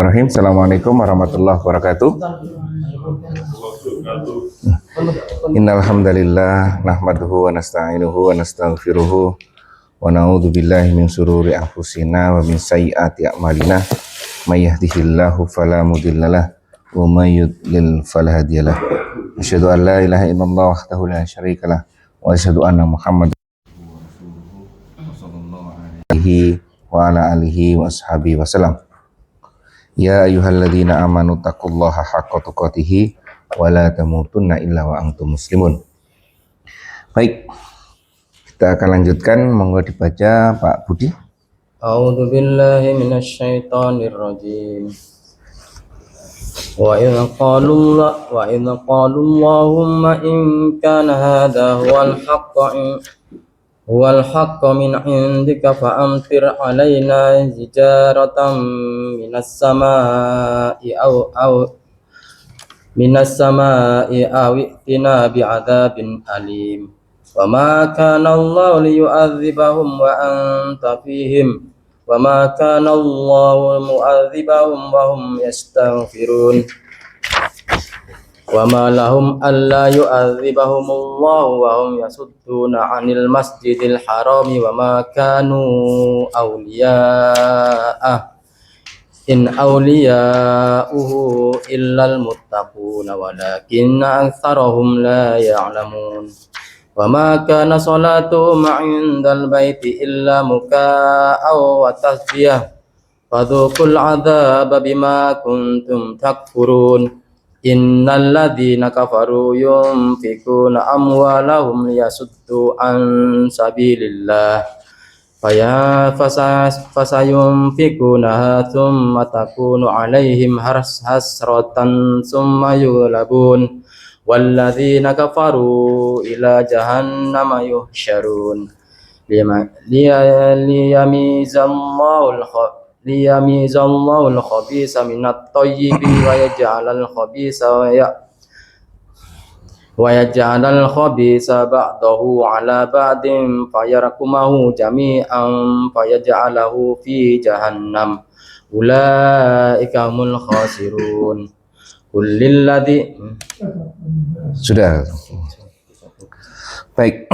Bismillahirrahmanirrahim. Assalamualaikum warahmatullahi wabarakatuh. Innal hamdalillah nahmaduhu wa nasta'inuhu wa nastaghfiruhu wa na'udzu billahi min shururi anfusina wa min sayyiati a'malina. May yahdihillahu fala mudhillalah wa may yudlil fala hadiyalah. Asyhadu an la ilaha illallah wahdahu la syarikalah wa asyhadu anna Muhammadan alaihi wa ala alihi wa ashabihi wasallam. Ya ayyuhalladzina amanu taqullaha haqqa tuqatih wa la tamutunna illa wa antum muslimun. Baik, kita akan lanjutkan, monggo dibaca Pak Budi. A'udzu billahi minasy syaithanir rajim. Wa idza qalu Allahumma in kana hadha huwal haqqu min indika fa amtir alaina hijaratan minas samaa'i aw i'tina bi'adzabin alim. Wa ma kana Allahu liyu'adzibahum wa anta fihim wa ma kana Allahu mu'adzibahum wa hum yastaghfirun. Wa ma lahum alla yu'adzibahumullahu wa hum yasudduna 'anil masjidil harami wa ma kanu awliya'ah in awliya'uhu illal muttaquna walakinna aktsarahum la ya'lamun. Wa ma kana salatuhum 'indal baiti illa muka'aw wa tasdiyah fadhuqul 'adzaba bima kuntum takfurun. Innal ladzina kafaru yunfikuna amwalahum liyasuddu an sabilillah fasayunfikunaha thumma takunu alaihim hasratan thumma yughlabun walladzina kafaru ila jahannama yuhsyarun liyamizallahu al-khabisa minat thayyibi wa yaj'alal khabisa ba'dahu ala ba'din fayarkumahu jami'an fayaj'alahu fi jahannam ulaika humul khasirun. Sudah. Baik.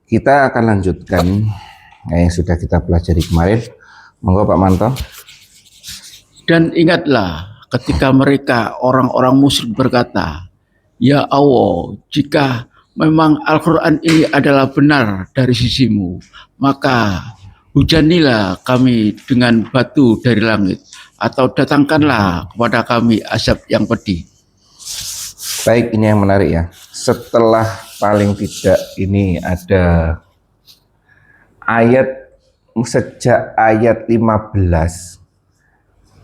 Kita akan lanjutkan yang sudah kita pelajari kemarin. Monggo Pak Manto. Dan ingatlah ketika mereka orang-orang musyrik berkata, ya Allah, jika memang Al-Quran ini adalah benar dari sisimu, maka hujanilah kami dengan batu dari langit, atau datangkanlah kepada kami azab yang pedih. Baik, ini yang menarik ya. Setelah paling tidak ini ada ayat, sejak ayat 15,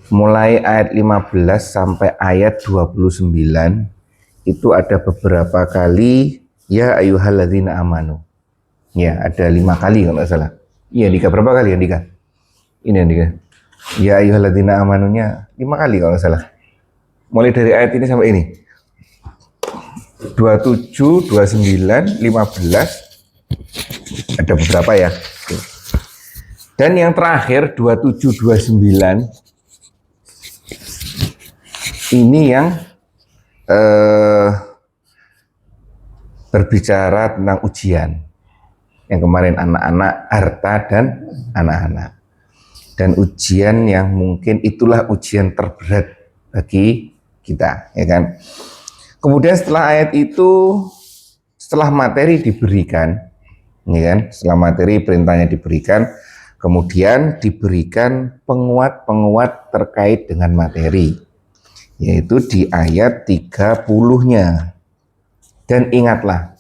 mulai ayat 15 sampai ayat 29, itu ada beberapa kali ya ayyuhalladzina amanu. Ya, ada 5 kali kalau nggak salah. Iya, Dika, berapa kali ya Dika? Ini yang Dika. Ya ayyuhalladzina amanunya 5 kali kalau nggak salah. Mulai dari ayat ini sampai ini. 27, 29, 15. Ada beberapa ya. Dan yang terakhir 27, 29 ini yang berbicara tentang ujian. Yang kemarin anak-anak, harta dan anak-anak. Dan ujian yang mungkin itulah ujian terberat bagi kita, ya kan? Kemudian setelah ayat itu, setelah materi diberikan, ya kan? Setelah materi perintahnya diberikan, kemudian diberikan penguat-penguat terkait dengan materi, yaitu di ayat 30-nya. Dan ingatlah,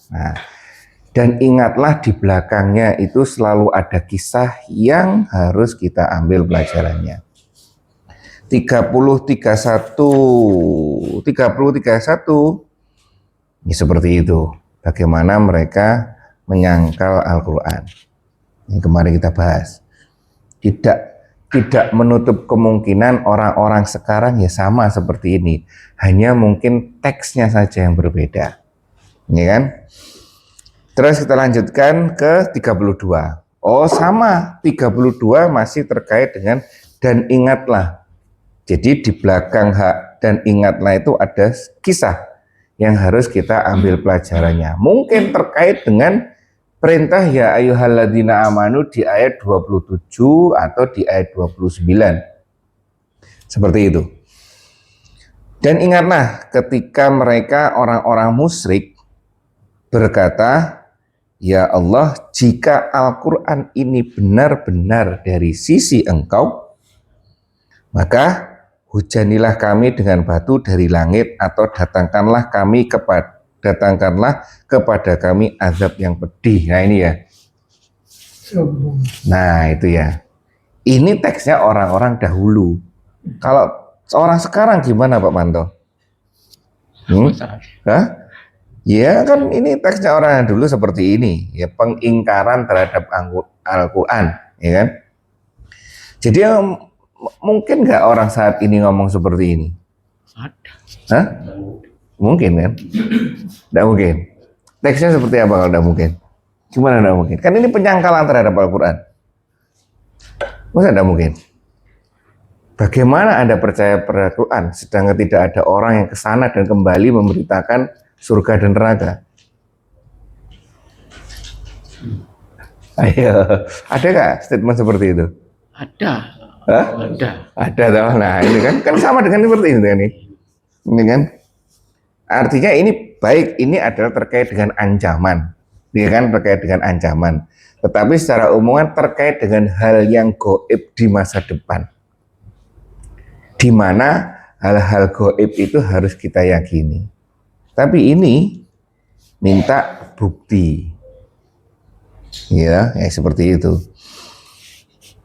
di belakangnya itu selalu ada kisah yang harus kita ambil pelajarannya. 30, 31, ini seperti itu. Bagaimana mereka menyangkal Al-Quran. Ini kemarin kita bahas. Tidak menutup kemungkinan orang-orang sekarang ya sama seperti ini. Hanya mungkin teksnya saja yang berbeda. Ya kan? Terus kita lanjutkan ke 32. Oh sama, 32 masih terkait dengan dan ingatlah. Jadi di belakang hak dan ingatlah itu ada kisah yang harus kita ambil pelajarannya. Mungkin terkait dengan perintah ya ayyuhalladzina amanu di ayat 27 atau di ayat 29. Seperti itu. Dan ingatlah ketika mereka orang-orang musyrik berkata, ya Allah, jika Al-Quran ini benar-benar dari sisi Engkau, maka hujanilah kami dengan batu dari langit atau datangkanlah kepada kami azab yang pedih. Nah ini ya. Nah itu ya. Ini teksnya orang-orang dahulu. Kalau orang sekarang gimana Pak Manto? Hah? Ya kan ini teksnya orang yang dulu seperti ini. Ya pengingkaran terhadap Al-Quran. Ya kan? Jadi mungkin nggak orang saat ini ngomong seperti ini? Ada. Hah? Mungkin kan? Tidak mungkin. Teksnya seperti apa kalau tidak mungkin? Gimana tidak mungkin? Kan ini penyangkalan terhadap Al-Quran. Masa tidak mungkin? Bagaimana Anda percaya pada Al-Quran sedangkan tidak ada orang yang kesana dan kembali memberitakan surga dan neraka? Ayo, ada nggak statement seperti itu? Ada. Hah? Ada. Ada toh. Nah ini kan sama dengan seperti ini kan? Ini kan artinya ini baik, ini adalah terkait dengan ancaman, ya kan, terkait dengan ancaman. Tetapi secara umum terkait dengan hal yang gaib di masa depan, di mana hal-hal gaib itu harus kita yakini. Tapi ini minta bukti, ya seperti itu.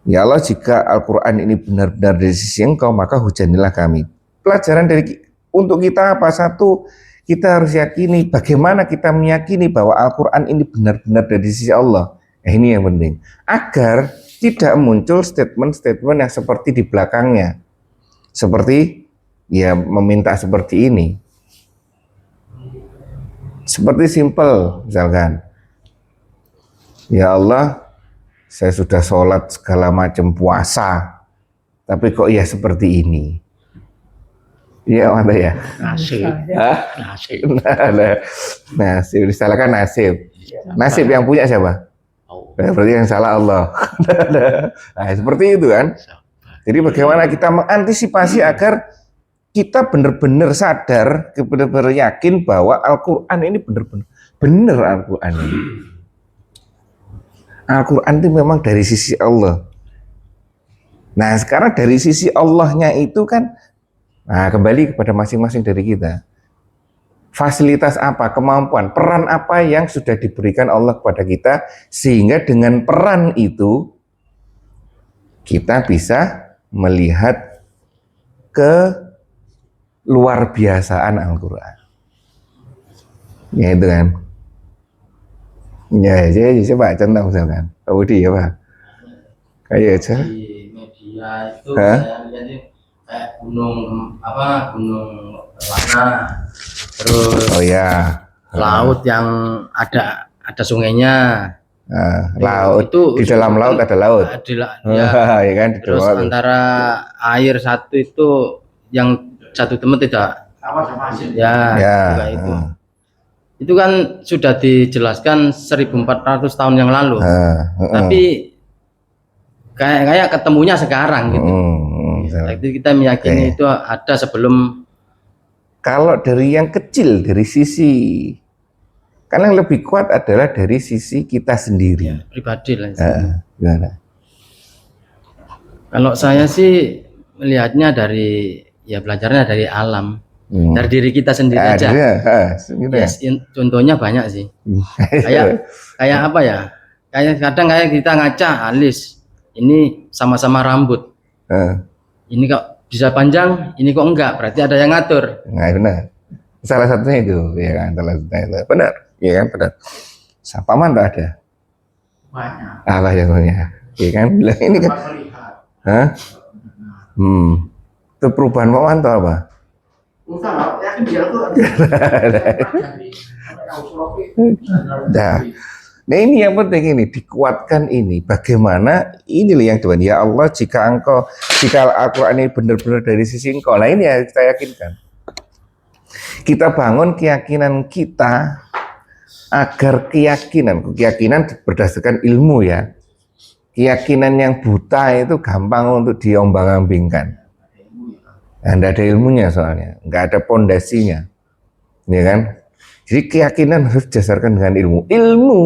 Ya Allah, jika Al-Quran ini benar-benar dari sisi Engkau, maka hujanilah kami. Pelajaran untuk kita apa? Satu, kita harus yakini bagaimana kita meyakini bahwa Al-Quran ini benar-benar dari sisi Allah. Ini yang penting. Agar tidak muncul statement-statement yang seperti di belakangnya. Seperti ya meminta seperti ini. Seperti simple misalkan. Ya Allah, saya sudah sholat segala macam puasa, tapi kok ya seperti ini? Iya mana ya? Nasib. Hah? Nasib. Nasib, disalahkan nasib. Nasib yang punya siapa? Oh. Berarti yang salah Allah. Nah, seperti itu kan? Jadi bagaimana kita mengantisipasi agar kita benar-benar sadar, benar-benar yakin bahwa Al-Quran ini benar Al-Quran ini. Al-Quran itu memang dari sisi Allah. Nah sekarang dari sisi Allahnya itu kan, nah kembali kepada masing-masing dari kita. Fasilitas apa, kemampuan, peran apa yang sudah diberikan Allah kepada kita, sehingga dengan peran itu kita bisa melihat ke luar biasaan Al-Quran. Ya itu kan. Ya, jadi coba contoh misalkan, Pak Budi ya Pak, kayak aja. Di media itu Hah? saya lihat kayak gunung berwarna, terus Oh ya, laut yang ada sungainya. laut Itu di dalam laut ada laut. Ya. Ya kan, di Terus dalam laut. antara air satu itu yang satu teman tidak ya, Ya, juga itu. Itu kan sudah dijelaskan 1400 tahun yang lalu. Tapi kayak ketemunya sekarang gitu. Jadi kita meyakini itu ada sebelum. Kalau dari yang kecil, dari sisi, kan yang lebih kuat adalah dari sisi kita sendiri. Ya, pribadi lah. Gimana? Kalau saya sih melihatnya dari ya belajarnya dari alam. Dari diri kita sendiri aja. Yes, contohnya banyak sih. kayak apa ya? Kayak kadang kayak kita ngaca alis. Ini sama-sama rambut. Ini kok bisa panjang, ini kok enggak. Berarti ada yang ngatur. Nah, benar. Salah satunya itu, ya kan? Salah satunya itu. Benar, ya kan? Benar. Paman tuh ada. Banyak. Allah yang punya. Ya kan? Bilang ini kan. Hah? Itu perubahan Paman tuh apa? Nah, Nah ini yang penting ini, dikuatkan ini. Bagaimana ini loh yang Tuhan, ya Allah jika Al-Quran ini benar-benar dari sisi engkau. Nah ini ya kita yakinkan. Kita bangun keyakinan kita agar keyakinan berdasarkan ilmu ya. Keyakinan yang buta itu gampang untuk diombang-ambingkan. Nah, tidak ada ilmunya soalnya, nggak ada pondasinya, ya kan? Jadi keyakinan harus didasarkan dengan ilmu. Ilmu,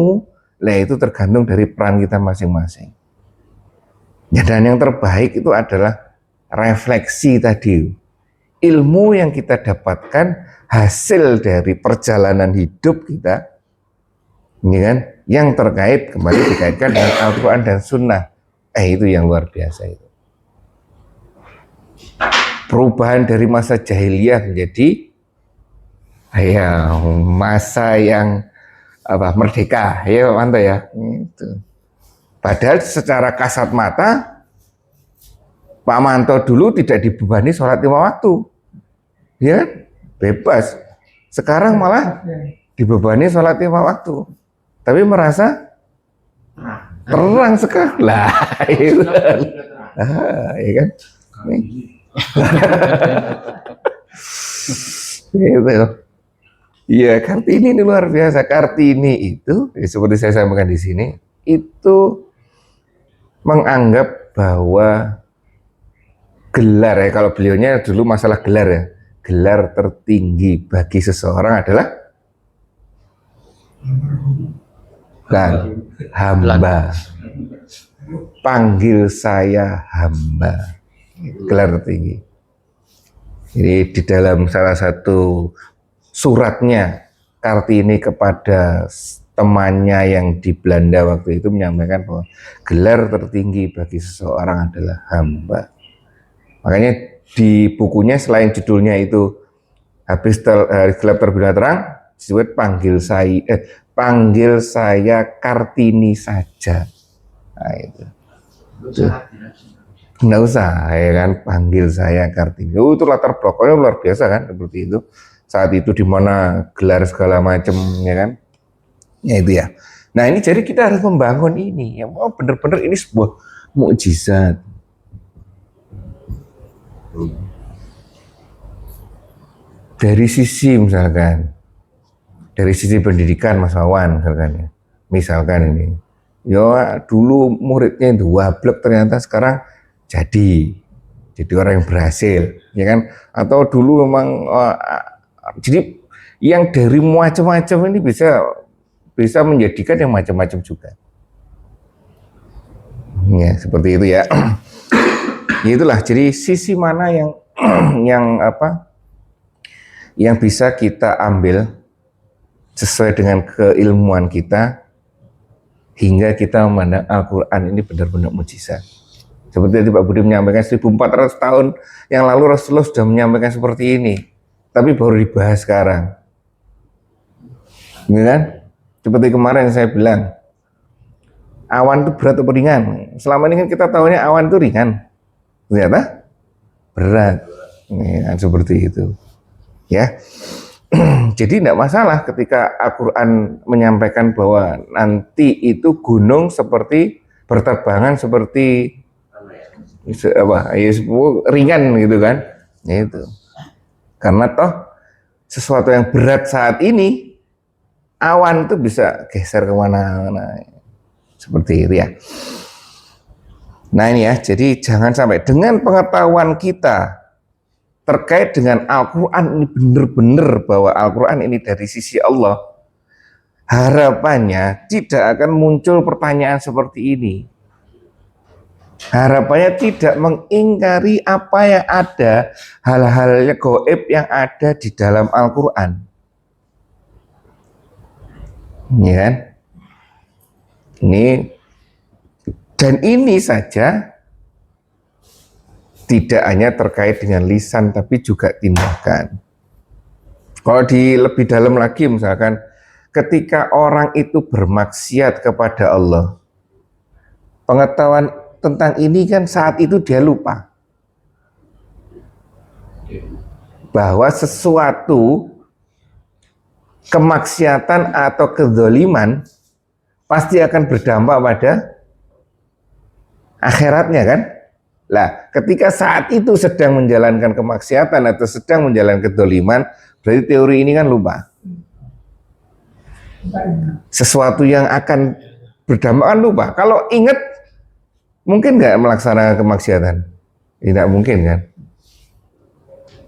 lah itu tergantung dari peran kita masing-masing. Ya, dan yang terbaik itu adalah refleksi tadi. Ilmu yang kita dapatkan hasil dari perjalanan hidup kita, ya kan? Yang terkait kembali dikaitkan dengan Al-Quran dan Sunnah. Itu yang luar biasa itu. Perubahan dari masa jahiliyah menjadi masa yang merdeka, ya mantap ya. Itu. Padahal secara kasat mata Pak Manto dulu tidak dibebani sholat 5 waktu, ya bebas. Sekarang malah dibebani sholat 5 waktu. Tapi merasa terang sekali lah, itu, ya kan? Gitu. Iya, Kartini ini luar biasa. Kartini itu, seperti saya sampaikan di sini, itu menganggap bahwa gelar ya, kalau beliaunya dulu masalah gelar ya, gelar tertinggi bagi seseorang adalah hamba. Panggil saya hamba. Gelar tertinggi. Jadi di dalam salah satu suratnya Kartini kepada temannya yang di Belanda waktu itu menyampaikan bahwa gelar tertinggi bagi seseorang adalah hamba. Makanya di bukunya selain judulnya itu habis gelap terbina terang, disebut panggil saya Kartini saja. Nah, itu. Nggak usah, ya kan, panggil saya Kartini. Itu latar belakangnya luar biasa kan, seperti itu. Saat itu di mana gelar segala macam, ya kan? Ya itu ya. Nah ini jadi kita harus membangun ini. Ya, benar-benar ini sebuah mukjizat. Dari sisi misalkan, dari sisi pendidikan Mas Wawan misalkan ini, ya dulu muridnya itu wablek ternyata sekarang jadi orang yang berhasil, ya kan? Atau dulu memang jadi yang dari macam-macam ini bisa menjadikan yang macam-macam juga. Ya seperti itu ya. Ya itulah. Jadi sisi mana yang bisa kita ambil sesuai dengan keilmuan kita hingga kita memandang Al-Quran ini benar-benar mukjizat. Seperti tadi Pak Budi menyampaikan 1400 tahun yang lalu Rasulullah sudah menyampaikan seperti ini, tapi baru dibahas sekarang. Ya kan? Seperti kemarin saya bilang, awan itu berat atau ringan? Selama ini kan kita tahunya awan itu ringan, ternyata berat. Ya, seperti itu. Ya, jadi tidak masalah ketika Al-Quran menyampaikan bahwa nanti itu gunung seperti berterbangan seperti ringan gitu kan, ya itu. Karena toh sesuatu yang berat saat ini awan itu bisa geser kemana-mana, seperti itu ya. Nah ini ya, jadi jangan sampai dengan pengetahuan kita terkait dengan Al-Quran ini benar-benar bahwa Al-Quran ini dari sisi Allah, harapannya tidak akan muncul pertanyaan seperti ini. Harapannya tidak mengingkari apa yang ada, hal-hal gaib yang ada di dalam Al-Quran. Ya kan? Dan ini saja tidak hanya terkait dengan lisan tapi juga tindakan. Kalau lebih dalam lagi misalkan ketika orang itu bermaksiat kepada Allah, pengetahuan tentang ini kan saat itu dia lupa bahwa sesuatu kemaksiatan atau kedzaliman pasti akan berdampak pada akhiratnya kan. Lah, ketika saat itu sedang menjalankan kemaksiatan atau sedang menjalankan kedoliman, berarti teori ini kan lupa. Sesuatu yang akan berdampak kan lupa. Kalau ingat, mungkin nggak melaksanakan kemaksiatan? Tidak mungkin kan?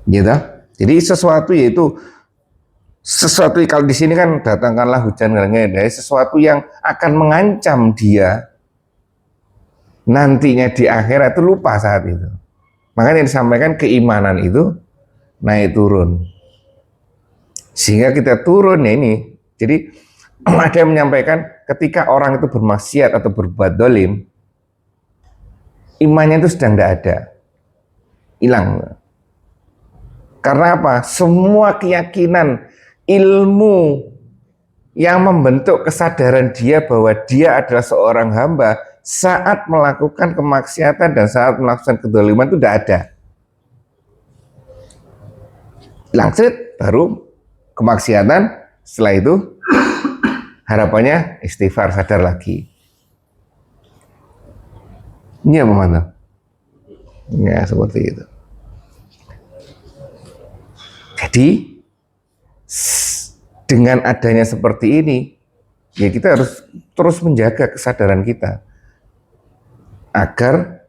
Gitu. Jadi sesuatu yaitu sesuatu, kalau di sini kan datangkanlah hujan dari sesuatu yang akan mengancam dia nantinya di akhirat itu lupa saat itu. Makanya disampaikan keimanan itu naik turun. Sehingga kita turun ya ini. Jadi ada yang menyampaikan ketika orang itu bermaksiat atau berbuat dolim, imannya itu sedang tidak ada. Hilang. Karena apa? Semua keyakinan, ilmu yang membentuk kesadaran dia bahwa dia adalah seorang hamba saat melakukan kemaksiatan dan saat melakukan kedoliman itu tidak ada. Langsung baru kemaksiatan, setelah itu harapannya istighfar, sadar lagi. Ini apa mana? Ya seperti itu. Jadi dengan adanya seperti ini, ya kita harus terus menjaga kesadaran kita agar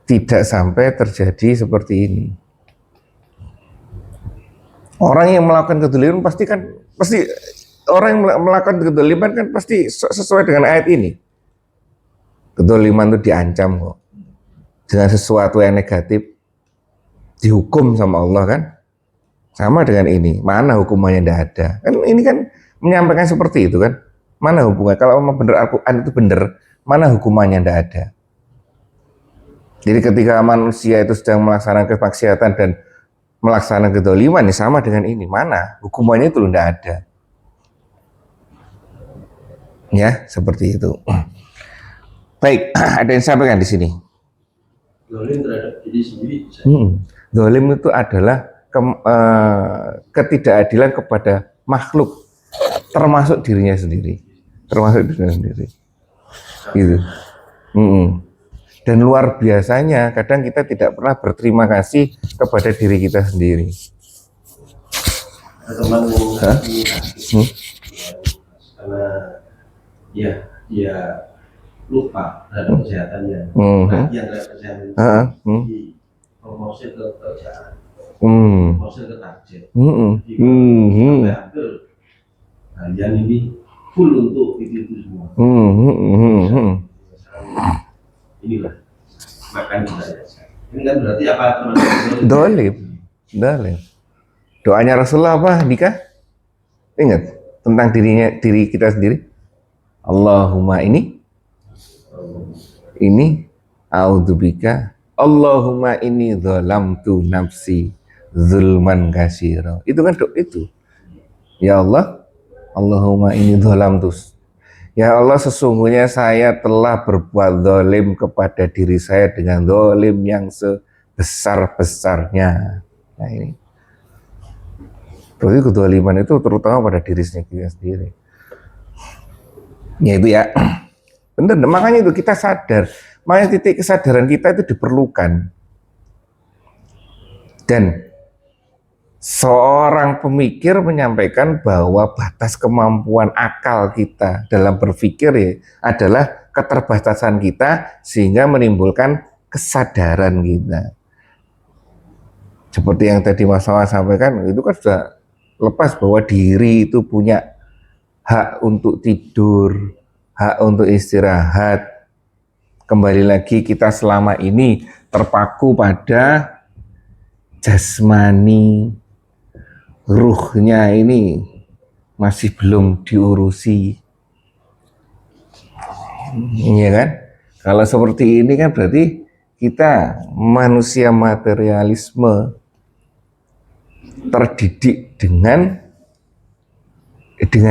tidak sampai terjadi seperti ini. Orang yang melakukan kedoliman pasti orang yang melakukan kedoliman kan pasti sesuai dengan ayat ini. Kedoliman itu diancam kok dengan sesuatu yang negatif, dihukum sama Allah kan. Sama dengan ini, mana hukumannya tidak ada. Kan ini kan menyampaikan seperti itu kan. Mana hubungannya? Kalau memang benar Al-Quran itu benar, mana hukumannya tidak ada. Jadi ketika manusia itu sedang melaksanakan kemaksiatan dan melaksanakan kedoliman, ini sama dengan ini. Mana hukumannya itu tidak ada. Ya, seperti itu. Baik, ada yang sampaikan di sini. Dolim terhadap diri sendiri. Dolim itu adalah ketidakadilan kepada makhluk, termasuk dirinya sendiri, gitu. Dan luar biasanya kadang kita tidak pernah berterima kasih kepada diri kita sendiri. Karena dia lupa terhadap kesehatannya, yang terhadap kesehatan di promosi ke kerjaan. Proses ke target. Sampai hampir kalian ini full untuk itu semua. Inilah makan kita. Ini kan berarti apa teman-teman? Dolim. Doanya Rasulullah apa, Dika? Ingat tentang diri kita sendiri. Allahumma ini a'udzubika. Allahumma ini dzalamtu nafsi zulman katsira. Itu kan itu. Ya Allah, Allahumma inni dzalamtu. Ya Allah, sesungguhnya saya telah berbuat zalim kepada diri saya dengan zalim yang sebesar-besarnya. Nah ini. Berarti kedzaliman itu terutama pada diri sendiri. Ya itu ya. Benar, makanya itu kita sadar. Makanya titik kesadaran kita itu diperlukan. Dan seorang pemikir menyampaikan bahwa batas kemampuan akal kita dalam berpikir ya adalah keterbatasan kita sehingga menimbulkan kesadaran kita. Seperti yang tadi Mas Wawan sampaikan, itu kan sudah lepas bahwa diri itu punya hak untuk tidur, hak untuk istirahat. Kembali lagi kita selama ini terpaku pada jasmani, ruhnya ini masih belum diurusi. Iya kan? Kalau seperti ini kan berarti kita manusia materialisme terdidik dengan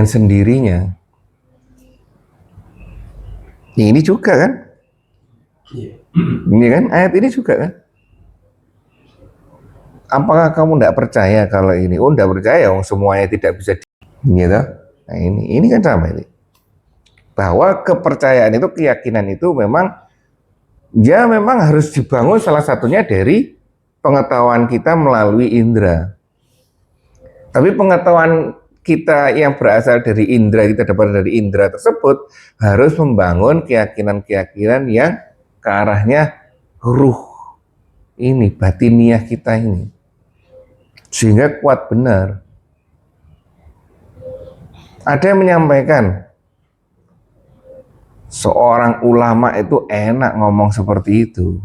sendirinya. Ini juga kan? Ini kan ayat ini juga kan? Apakah kamu tidak percaya kalau ini? Oh, tidak percaya, semuanya tidak bisa gitu. Nah ini kan sama ini. bahwa kepercayaan itu, keyakinan itu memang harus dibangun salah satunya dari pengetahuan kita melalui indera. Tapi pengetahuan kita yang berasal dari indera, kita dapat dari indera tersebut, harus membangun keyakinan-keyakinan yang ke arahnya ruh ini, batiniah kita ini, sehingga kuat benar. Ada yang menyampaikan, seorang ulama itu enak ngomong seperti itu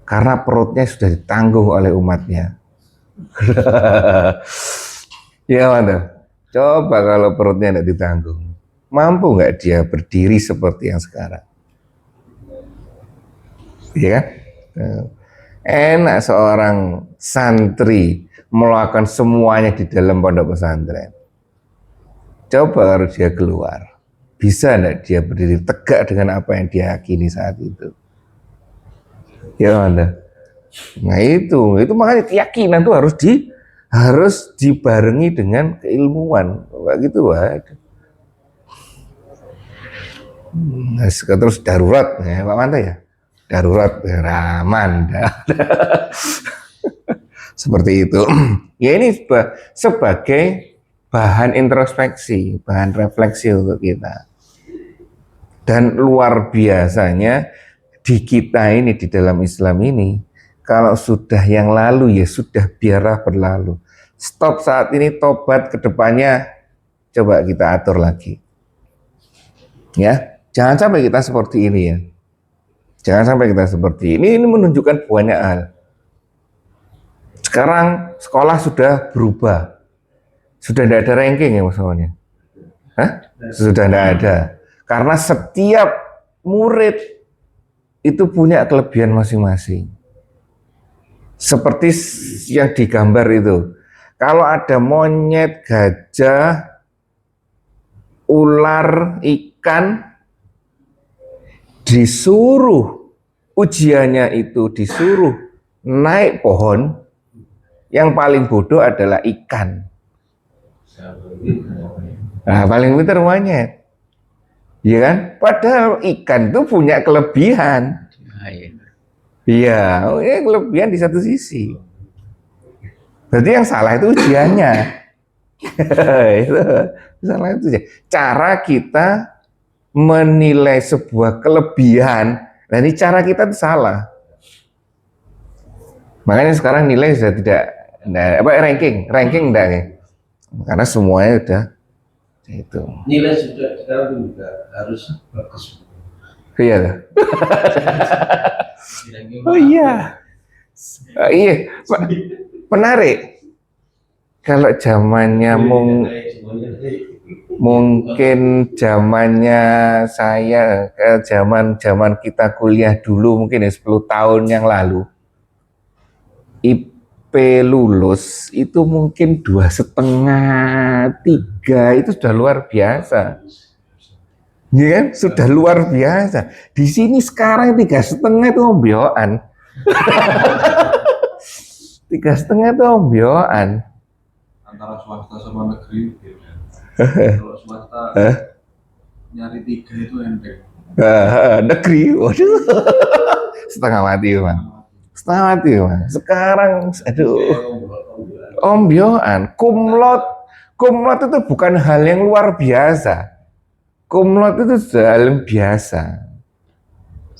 karena perutnya sudah ditanggung oleh umatnya. Ya mantap. Coba kalau perutnya tidak ditanggung, mampu nggak dia berdiri seperti yang sekarang? Iya kan? Enak seorang santri melakukan semuanya di dalam pondok pesantren. Coba kalau dia keluar, bisa enggak dia berdiri tegak dengan apa yang dia yakini saat itu? Ya Anda. Nah itu makanya keyakinan itu harus dibarengi dengan keilmuan. Kayak gitu, waduh. Nah, terus darurat ya Pak Manta ya. Darurat aman. Seperti itu. Ya ini sebagai bahan introspeksi, bahan refleksi untuk kita. Dan luar biasanya di kita ini, di dalam Islam ini, kalau sudah yang lalu ya sudah, biarlah berlalu. Stop saat ini, tobat, kedepannya coba kita atur lagi. Ya, jangan sampai kita seperti ini ya. Jangan sampai kita seperti ini. Ini menunjukkan banyak hal. Sekarang sekolah sudah berubah. Sudah tidak ada ranking ya maksudnya. Hah? Sudah tidak ada. Karena setiap murid itu punya kelebihan masing-masing. Seperti yang digambar itu. Kalau ada monyet, gajah, ular, ikan, disuruh ujiannya itu disuruh naik pohon, yang paling bodoh adalah ikan. Nah, paling pintar monyet. Iya kan? Padahal ikan itu punya kelebihan. Iya, kelebihan di satu sisi. Berarti yang salah itu ujiannya. Itu salah itu. Cara kita menilai sebuah kelebihan, nah ini cara kita itu salah. Makanya sekarang nilai sudah tidak, ranking enggak nih. Karena semuanya udah itu. Nilai sudah sekarang juga harus bagus. Iya. Oh iya. Iya, menarik. Kalau zamannya mungkin zamannya saya, zaman kita kuliah dulu mungkin ya 10 tahun yang lalu, IP lulus itu mungkin 2,5, 3 itu sudah luar biasa. Ya kan? Sudah luar biasa. Di sini sekarang 3,5 itu ombyoan. 3,5 itu ombyoan. Antara swasta sama negeri beda. Kalau swasta nyari 3 itu enteng. Negeri, waduh, setengah mati Bang. Setengah mati Bang. Sekarang, aduh, ombyoan. Kumlot itu bukan hal yang luar biasa. Kumlot itu sudah hal yang biasa.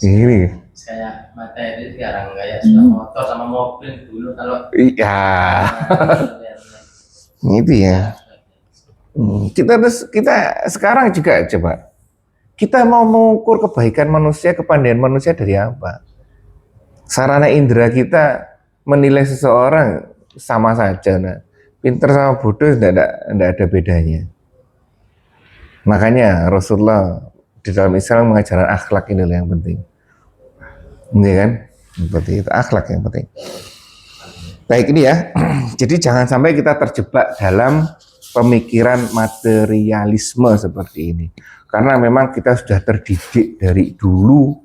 Ini. Kayak materi sekarang kayak sudah motor sama mobil dulu kalau. Iya. Itu ya. Kita sekarang juga coba. Kita mau mengukur kebaikan manusia, kepandaian manusia dari apa? Sarana indera kita menilai seseorang sama saja. Nah, pinter sama bodoh tidak ada bedanya. Makanya Rasulullah di dalam Islam mengajarkan akhlak ini yang penting. Ini kan? Seperti itu, akhlak yang penting. Baik ini ya. Jadi jangan sampai kita terjebak dalam pemikiran materialisme seperti ini. Karena memang kita sudah terdidik dari dulu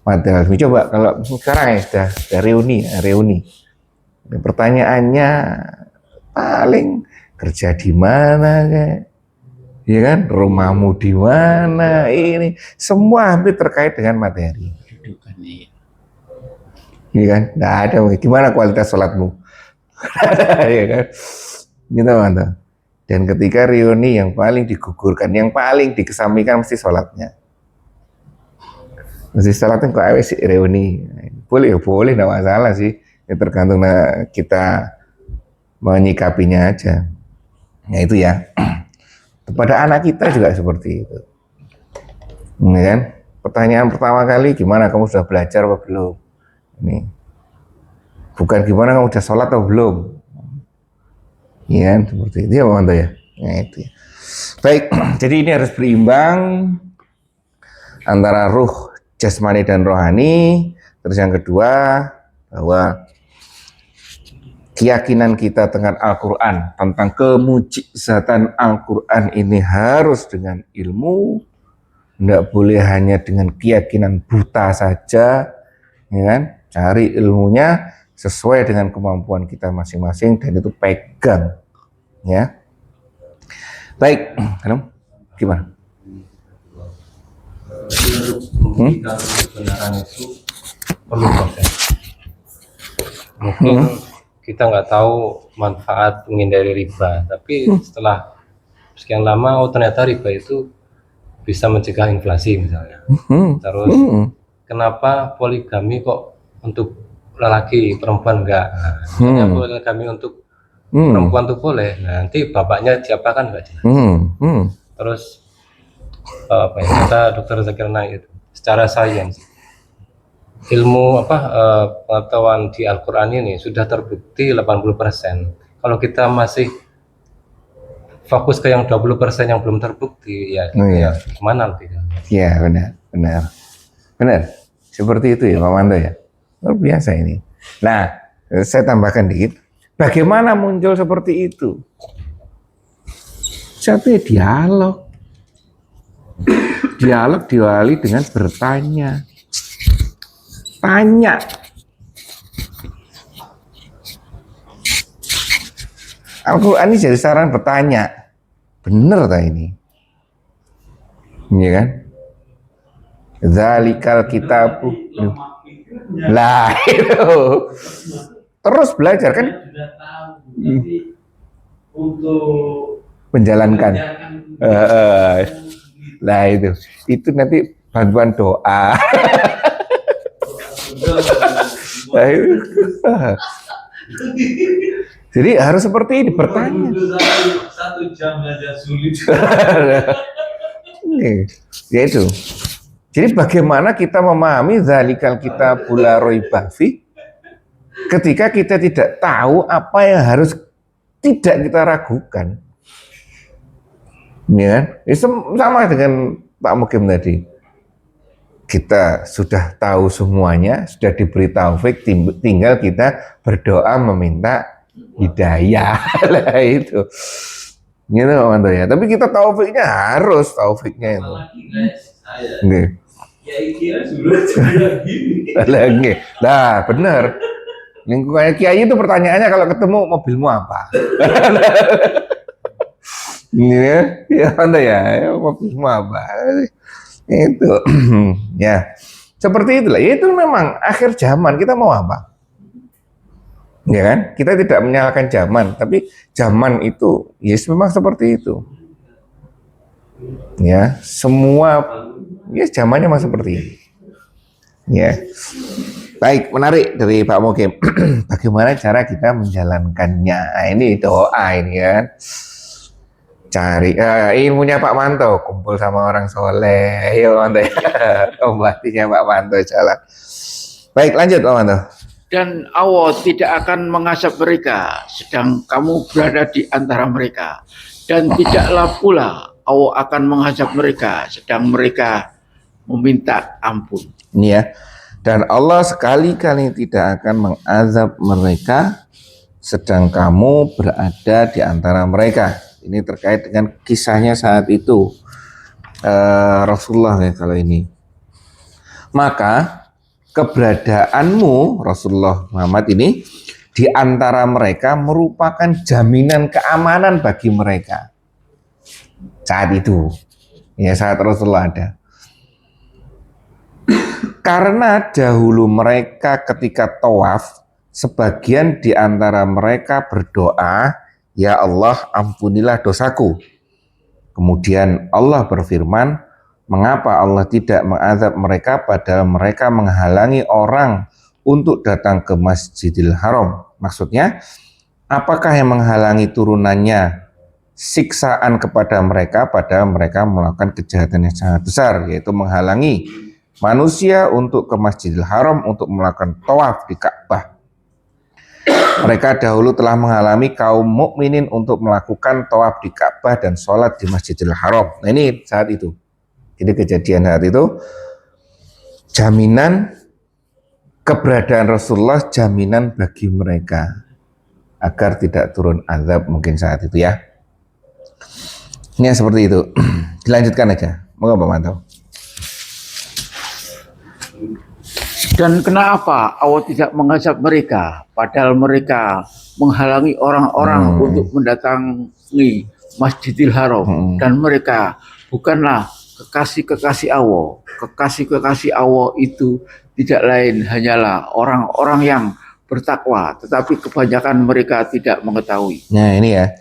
materialisme. Coba kalau sekarang ya sudah reuni. Pertanyaannya paling kerja di mana kayak, ya kan? Rumahmu di mana? Ini semua hampir terkait dengan materi. Kedudukan, iya. Iya kan? Nggak ada. Gimana kualitas sholatmu? Ya kan? Gitu mantap. Dan ketika reuni yang paling digugurkan, yang paling dikesampingkan mesti sholatnya. Mesti sholatnya kok awet sih reuni. Boleh, boleh, nggak masalah sih. Ya tergantung kita menyikapinya aja. Nah itu ya. Kepada anak kita juga seperti itu. Ya kan? Pertanyaan pertama kali, gimana kamu sudah belajar atau belum? Ini. Bukan gimana kamu sudah sholat atau belum? Ya, seperti itu ya Pak Manto ya. Nah, itu ya. Baik, jadi ini harus berimbang antara ruh jasmani dan rohani. Terus yang kedua, bahwa keyakinan kita tentang Al-Quran, tentang kemujizatan Al-Quran ini harus dengan ilmu, tidak boleh hanya dengan keyakinan buta saja, ya kan? Cari ilmunya sesuai dengan kemampuan kita masing-masing dan itu pegang, ya. Baik, Hanum, gimana? Membuktikan kebenaran itu perlu proses. Mungkin kita nggak tahu manfaat menghindari riba, tapi setelah sekian lama, oh ternyata riba itu bisa mencegah inflasi misalnya. Terus kenapa poligami kok untuk lelaki, perempuan enggak? Nah, poligami untuk perempuan tuh boleh. Nah, nanti bapaknya siapa kan enggak jelas. Terus apa ya, kata Dr. Zakir Naik itu secara sains ilmu pengetahuan di Al-Quran ini sudah terbukti 80%. Kalau kita masih fokus ke yang 20% yang belum terbukti, ya, ya kemana nanti? Ya benar. Seperti itu ya Pak Manto ya. Luar biasa ini. Nah, saya tambahkan dikit. Bagaimana muncul seperti itu? Satu ya dialog. Dialog diawali dengan bertanya. Tanya. Al-Quran ini jadi saran bertanya. Bener tak ini? Iya kan? Zalikal kitabu. Lah itu. Terus belajar kan? Untuk menjalankan. Nah itu nanti bantuan doa. Jadi harus seperti ini bertanya. 1 jam saja sulit. Ya itu. Jadi bagaimana kita memahami zalikal kitabul la raiba fi ketika kita tidak tahu apa yang harus tidak kita ragukan. Ya, sama dengan Pak Mukim tadi. Kita sudah tahu semuanya, sudah diberi taufik, tinggal kita berdoa meminta hidayah. Lah itu. Gitu Pak Manto ya. Tapi kita taufiknya harus taufiknya itu. Nggih. Kiai kira sudah gini. Lah benar. Lingkungan kiai itu pertanyaannya kalau ketemu mobilmu apa? Ini ya Anda ya, mobilmu apa? Itu ya. Seperti itulah. Itu memang akhir zaman, kita mau apa? Ya kan? Kita tidak menyalahkan zaman, tapi zaman itu yes memang seperti itu. Ya, semua ya zamannya memang seperti ini. Ya. Baik, menarik dari Pak Mukim. Bagaimana cara kita menjalankannya? Nah, ini doa ini kan. Cari ilmunya Pak Manto, kumpul sama orang soleh. Ayo Manto ya. Ombatinya Pak Manto jalan. Baik, lanjut Pak Manto. Dan Allah tidak akan mengazab mereka sedang kamu berada di antara mereka. Dan tidaklah pula Allah akan mengazab mereka sedang mereka meminta ampun. Ini ya. Dan Allah sekali-kali tidak akan mengazab mereka sedang kamu berada di antara mereka. Ini terkait dengan kisahnya saat itu Rasulullah ya kalau ini. Maka keberadaanmu Rasulullah Muhammad ini di antara mereka merupakan jaminan keamanan bagi mereka. saat itu. Ya, saat Rasulullah ada. Karena dahulu mereka ketika tawaf, sebagian di antara mereka berdoa, "Ya Allah, ampunilah dosaku." Kemudian Allah berfirman, "Mengapa Allah tidak mengazab mereka padahal mereka menghalangi orang untuk datang ke Masjidil Haram?" Maksudnya, apakah yang menghalangi turunannya siksaan kepada mereka padahal mereka melakukan kejahatan yang sangat besar, yaitu menghalangi manusia untuk ke Masjidil Haram untuk melakukan tawaf di Ka'bah. Mereka dahulu telah menghalangi kaum mukminin untuk melakukan tawaf di Ka'bah dan sholat di Masjidil Haram. Nah, ini saat itu. Ini kejadian saat itu. Jaminan keberadaan Rasulullah, jaminan bagi mereka agar tidak turun azab mungkin saat itu ya. Ini seperti itu. Dilanjutkan aja. Moga Pak Manto. Dan kenapa Allah tidak mengazab mereka padahal mereka menghalangi orang-orang untuk mendatangi Masjidil Haram dan mereka bukanlah kekasih-kekasih Allah. Kekasih-kekasih Allah itu tidak lain hanyalah orang-orang yang bertakwa, tetapi kebanyakan mereka tidak mengetahui. Nah, ini ya.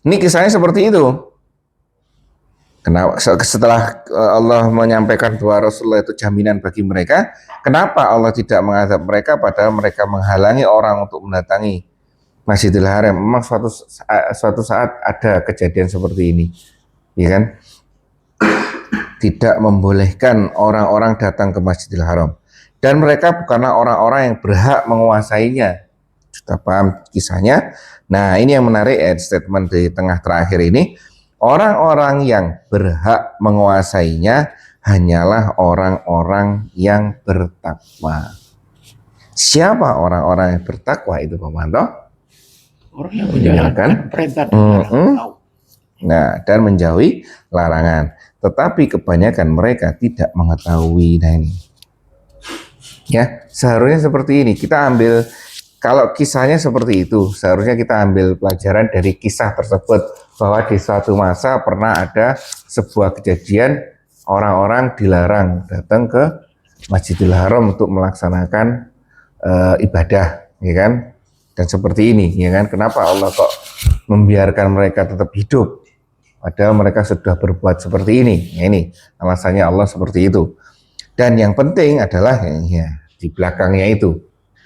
Ini kisahnya seperti itu. Kenapa setelah Allah menyampaikan bahwa Rasulullah itu jaminan bagi mereka, kenapa Allah tidak mengazab mereka padahal mereka menghalangi orang untuk mendatangi Masjidil Haram? Memang suatu saat ada kejadian seperti ini, ya kan? Tidak membolehkan orang-orang datang ke Masjidil Haram, dan mereka bukanlah orang-orang yang berhak menguasainya. Sudah paham kisahnya? Nah, ini yang menarik ya, statement di tengah terakhir ini. Orang-orang yang berhak menguasainya hanyalah orang-orang yang bertakwa. Siapa orang-orang yang bertakwa itu, Pak Manto? Orang yang menjalankan perintah dan larangan. Nah, dan menjauhi larangan. Tetapi kebanyakan mereka tidak mengetahui. Nah, ini. Ya, seharusnya seperti ini. Kita ambil, kalau kisahnya seperti itu, seharusnya kita ambil pelajaran dari kisah tersebut. Bahwa di suatu masa pernah ada sebuah kejadian orang-orang dilarang datang ke Masjidil Haram untuk melaksanakan ibadah, ya kan? Dan seperti ini, ya kan? Kenapa Allah kok membiarkan mereka tetap hidup padahal mereka sudah berbuat seperti ini? Ya, ini alasannya Allah seperti itu. Dan yang penting adalah ya, di belakangnya itu,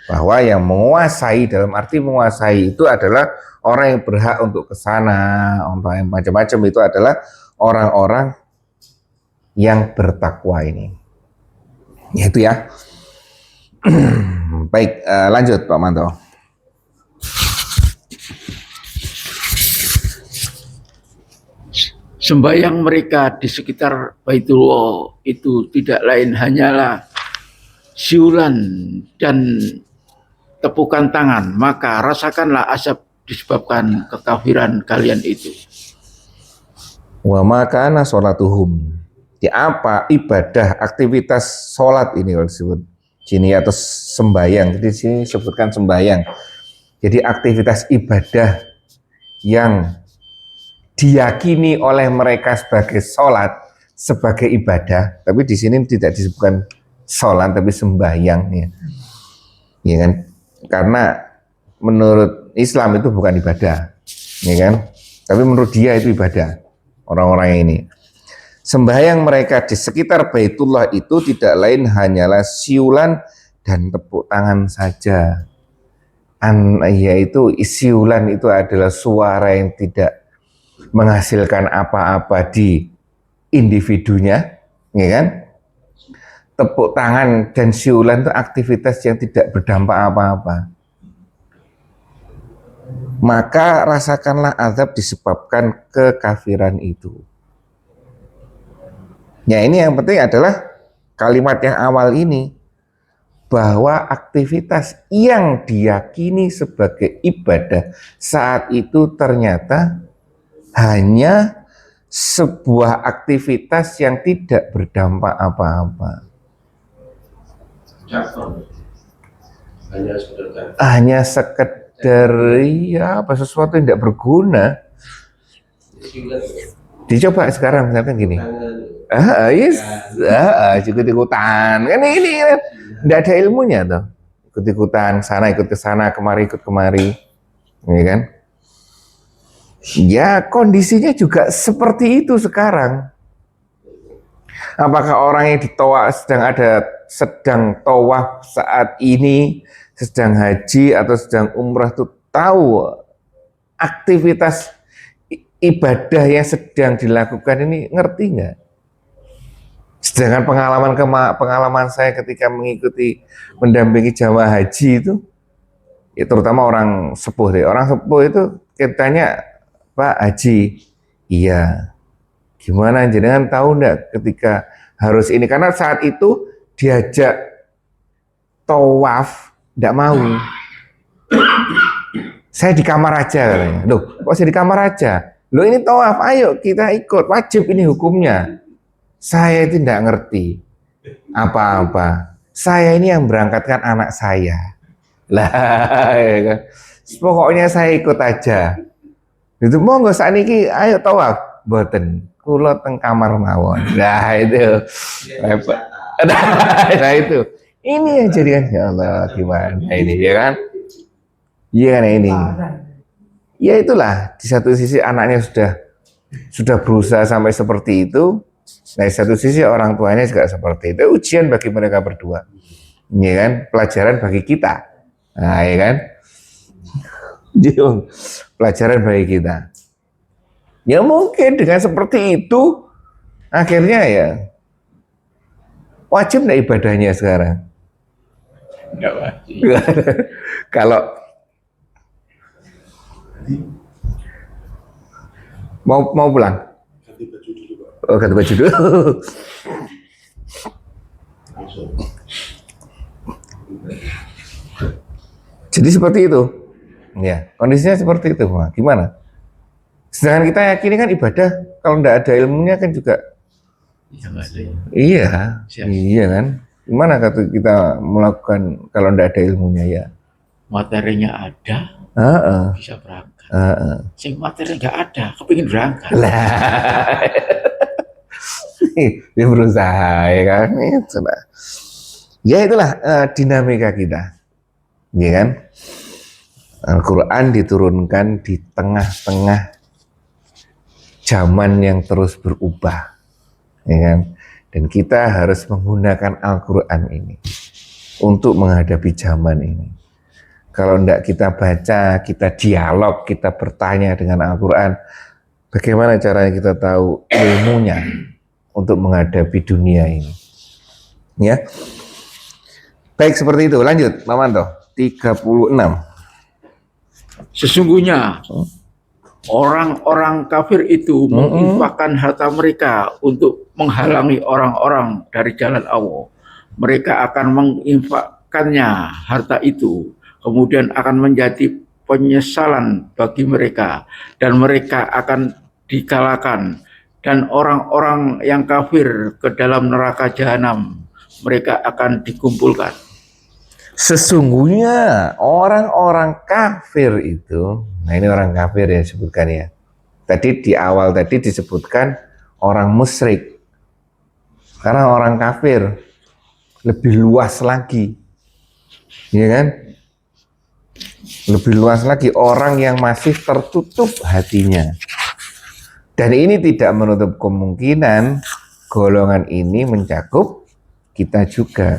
bahwa yang menguasai, dalam arti menguasai itu adalah orang yang berhak untuk ke sana, untuk yang macam-macam itu adalah orang-orang yang bertakwa ini. Itu ya. Baik, lanjut Pak Manto. Sembahyang mereka di sekitar Baitullah itu tidak lain hanyalah siulan dan tepukan tangan, maka rasakanlah azab disebabkan kekafiran kalian itu. Wa makana sholatuhum. Di apa ibadah, aktivitas sholat ini kalau disebut sini atau sembayang. Jadi sini sebutkan sembayang. Jadi aktivitas ibadah yang diyakini oleh mereka sebagai sholat, sebagai ibadah. Tapi di sini tidak disebutkan sholat, tapi sembayang. Ya kan? Karena menurut Islam itu bukan ibadah, ya kan? Tapi menurut dia itu ibadah, orang-orang ini. Sembahyang mereka di sekitar Baitullah itu tidak lain hanyalah siulan dan tepuk tangan saja. Yaitu siulan itu adalah suara yang tidak menghasilkan apa-apa di individunya, ya kan? Tepuk tangan dan siulan itu aktivitas yang tidak berdampak apa-apa. Maka rasakanlah azab disebabkan kekafiran itu. Ya, ini yang penting adalah kalimat yang awal ini, bahwa aktivitas yang diyakini sebagai ibadah saat itu ternyata hanya sebuah aktivitas yang tidak berdampak apa-apa. Hanya sekedar ya apa sesuatu yang tidak berguna. Dicoba sekarang misalkan gini. Yes, ikut-ikutan. Kan ini kan enggak ada ilmunya tuh. Ikut-ikutan, sana ikut ke sana, kemari ikut kemari. Ya kan? Ya, kondisinya juga seperti itu sekarang. Apakah orang yang sedang tawaf saat ini, sedang haji atau sedang umrah itu tahu aktivitas ibadah yang sedang dilakukan ini, ngerti nggak? Sedangkan pengalaman saya ketika mendampingi jamaah haji itu, ya terutama orang sepuh deh. Orang sepuh itu kita tanya, Pak Haji, iya. Gimana jenengan tahu enggak ketika harus ini? Karena saat itu diajak tawaf, enggak mau. Saya di kamar aja katanya. Loh, kok saya di kamar aja? Loh ini tawaf, ayo kita ikut, wajib ini hukumnya. Saya itu enggak ngerti apa-apa. Saya ini yang berangkatkan anak saya. Lah, ya kan? Pokoknya saya ikut aja. Itu monggo sakniki ayo tawaf. Mboten. Kula teng kamar mawon. Nah itu repot. Nah itu. Ini yang jadi kan ya Allah gimana ini ya kan? Iya kan ini. Ya itulah di satu sisi anaknya sudah berusaha sampai seperti itu. Nah di satu sisi orang tuanya juga seperti itu. Ujian bagi mereka berdua. Ya kan? Pelajaran bagi kita. Nah ya kan? Pelajaran bagi kita. Ya mungkin dengan seperti itu akhirnya ya wajib nggak ibadahnya sekarang? Nggak wajib. Kalau mau pulang? Ganti baju dulu, Pak. Oh, ganti baju dulu. Jadi seperti itu. Ya, kondisinya seperti itu. Nah, gimana? Sedangkan kita yakini kan ibadah kalau tidak ada ilmunya kan juga iya, iya kan. Gimana kata kita melakukan kalau tidak ada ilmunya ya? Materinya ada, bisa berangkat. Sing materi nggak ada, kepingin berangkat. Lah, dia berusaha ya kan. Itulah. Ya itulah dinamika kita, ya kan. Al-Quran diturunkan di tengah-tengah zaman yang terus berubah, ya kan? Dan kita harus menggunakan Al-Quran ini untuk menghadapi zaman ini. Kalau tidak kita baca, kita dialog, kita bertanya dengan Al-Quran, bagaimana caranya kita tahu ilmunya untuk menghadapi dunia ini? Ya, baik seperti itu. Lanjut, Pak Manto, 36. Sesungguhnya orang-orang kafir itu menginfakkan harta mereka untuk menghalangi orang-orang dari jalan Allah. Mereka akan menginfakkannya harta itu, kemudian akan menjadi penyesalan bagi mereka, dan mereka akan dikalahkan, dan orang-orang yang kafir ke dalam neraka jahanam, mereka akan dikumpulkan. Sesungguhnya orang-orang kafir itu, nah ini orang kafir ya disebutkan ya. Tadi di awal tadi disebutkan orang musyrik. Karena orang kafir lebih luas lagi, ya kan? Lebih luas lagi orang yang masih tertutup hatinya. Dan ini tidak menutup kemungkinan golongan ini mencakup kita juga,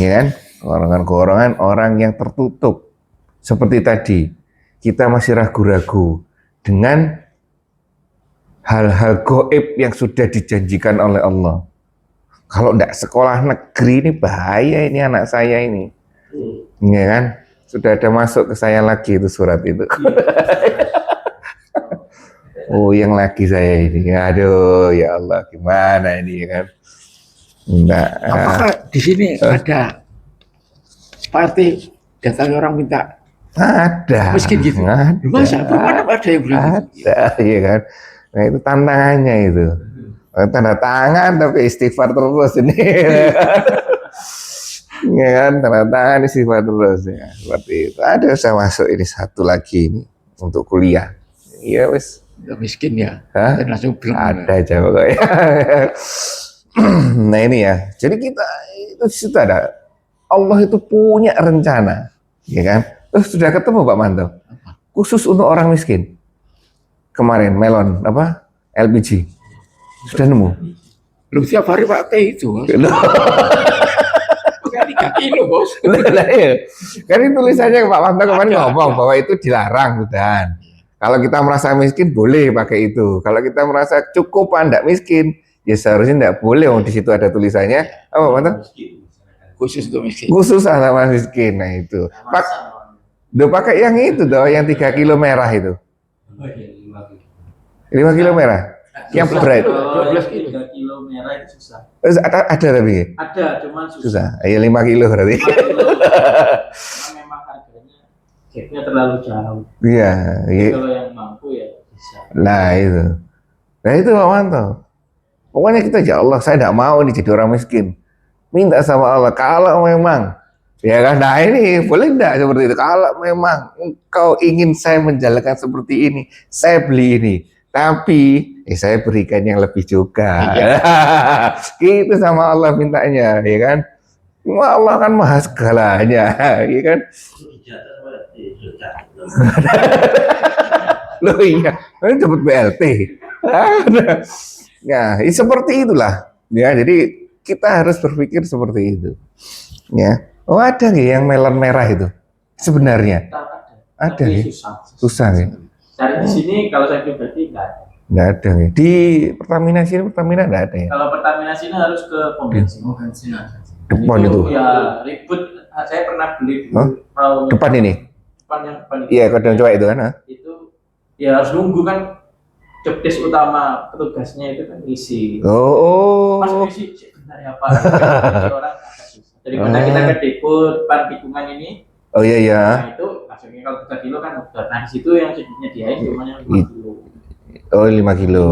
ya kan? Golongan orang yang tertutup. Seperti tadi, kita masih ragu-ragu dengan hal-hal gaib yang sudah dijanjikan oleh Allah. Kalau tidak sekolah negeri ini bahaya ini anak saya ini. Ya kan? Sudah ada masuk ke saya lagi itu surat itu. Oh, yang lagi saya ini. Aduh, ya Allah, gimana ini kan? Enggak. Apakah di sini ada partai datang orang minta ada miskin gitu? Ada. Masa belum ada yang bilang ada, iya kan? Nah itu tantangannya itu. Tanda tangan tapi istighfar terus ini. Ya kan, tanda tangan istighfar terus ya. Seperti itu. Ada saya masuk ini satu lagi ini untuk kuliah. Iya wes. Udah miskin ya. Hah? Dan langsung bilang Ada aja pokoknya. Nah ini ya, jadi kita itu di situ ada Allah itu punya rencana, ya kan? Terus sudah ketemu Pak Manto, khusus untuk orang miskin. Kemarin melon apa LPG sudah nemu. lu tiap hari pakai itu. Bos. Bukan 3 kilo, Bos. Lah iya. Kan itu tulisannya Pak Manto kemarin ngomong bahwa itu dilarang udah. Kalau kita merasa miskin boleh pakai itu. Kalau kita merasa cukup enggak miskin, ya seharusnya enggak boleh. Di situ ada tulisannya. Apa Pak Manto? Khusus untuk miskin. Khusus anak miskin. Nah itu. Udah pakai yang itu dong, yang 3 kilo merah itu. 5 kilo merah. Yang berat. 12 kilo. 3 kilo merah itu susah. Ada tapi. Ada, cuman Susah. Ya 5 kilo berarti. 5 kilo. Karena memang harganya gapnya terlalu jauh. Iya. Jadi kalau yang mampu ya bisa. Nah itu. Nah itu Pak Manto. Pokoknya kita ya Allah, saya tidak mau nih jadi orang miskin. Minta sama Allah, kalau memang ya kan, nah ini boleh enggak seperti itu? Kalau memang engkau ingin saya menjalankan seperti ini, saya beli ini. Tapi saya berikan yang lebih juga. Iya. Gitu sama Allah mintanya, ya kan? Wah, Allah kan maha segalanya, ya kan? Loh iya, ini dapat BLT. Nah, seperti itulah. Ya, jadi kita harus berpikir seperti itu. Ya. Oh, ada nggak yang melon merah itu? Sebenarnya ada Tapi ya? susah. Susah ya? Cari di sini kalau saya pribadi nggak ada. Nggak ada ya? Di Pertamina sini, Pertamina nggak ada ya? Kalau Pertamina sini harus ke pom bensin. Depan itu? Ya ribut. Saya pernah beli Hah? perahu Depan ini? depan itu. Iya, kadang coba itu kan? Ha? Itu ya harus nunggu kan. Job desk utama petugasnya itu kan ngisi. Mas Oh, ngisi sebentar ya Pak. Jadi orang agak susah. Jadi kita ke depo depan tikungan ini. oh iya iya. Nah itu langsungnya kalau 3 kilo kan udah. Nah di situ yang nyediain cuma yang 5 kilo. Oh 5 kilo,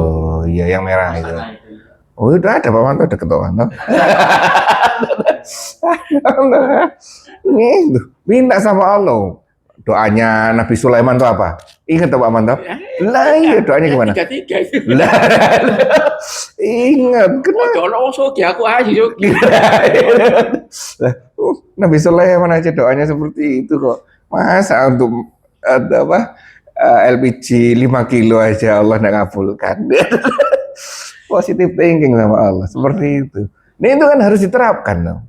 iya yang merah itu. Nah, itu. Oh udah ada Pak Manto, deket Pak Manto. Nih, minta sama Allah. Doanya Nabi Sulaiman itu apa? Ingat tuh Pak Manto? Lah iya doanya gimana? 3 itu. Lah, ingat kenapa? Kalau sogi aku aja sogi. Lah, Nabi Sulaiman aja doanya seperti itu kok. Masa untuk apa LPG 5 kilo aja Allah nggak ngabulkan. Positive thinking sama Allah seperti itu. Nah itu kan harus diterapkan dong.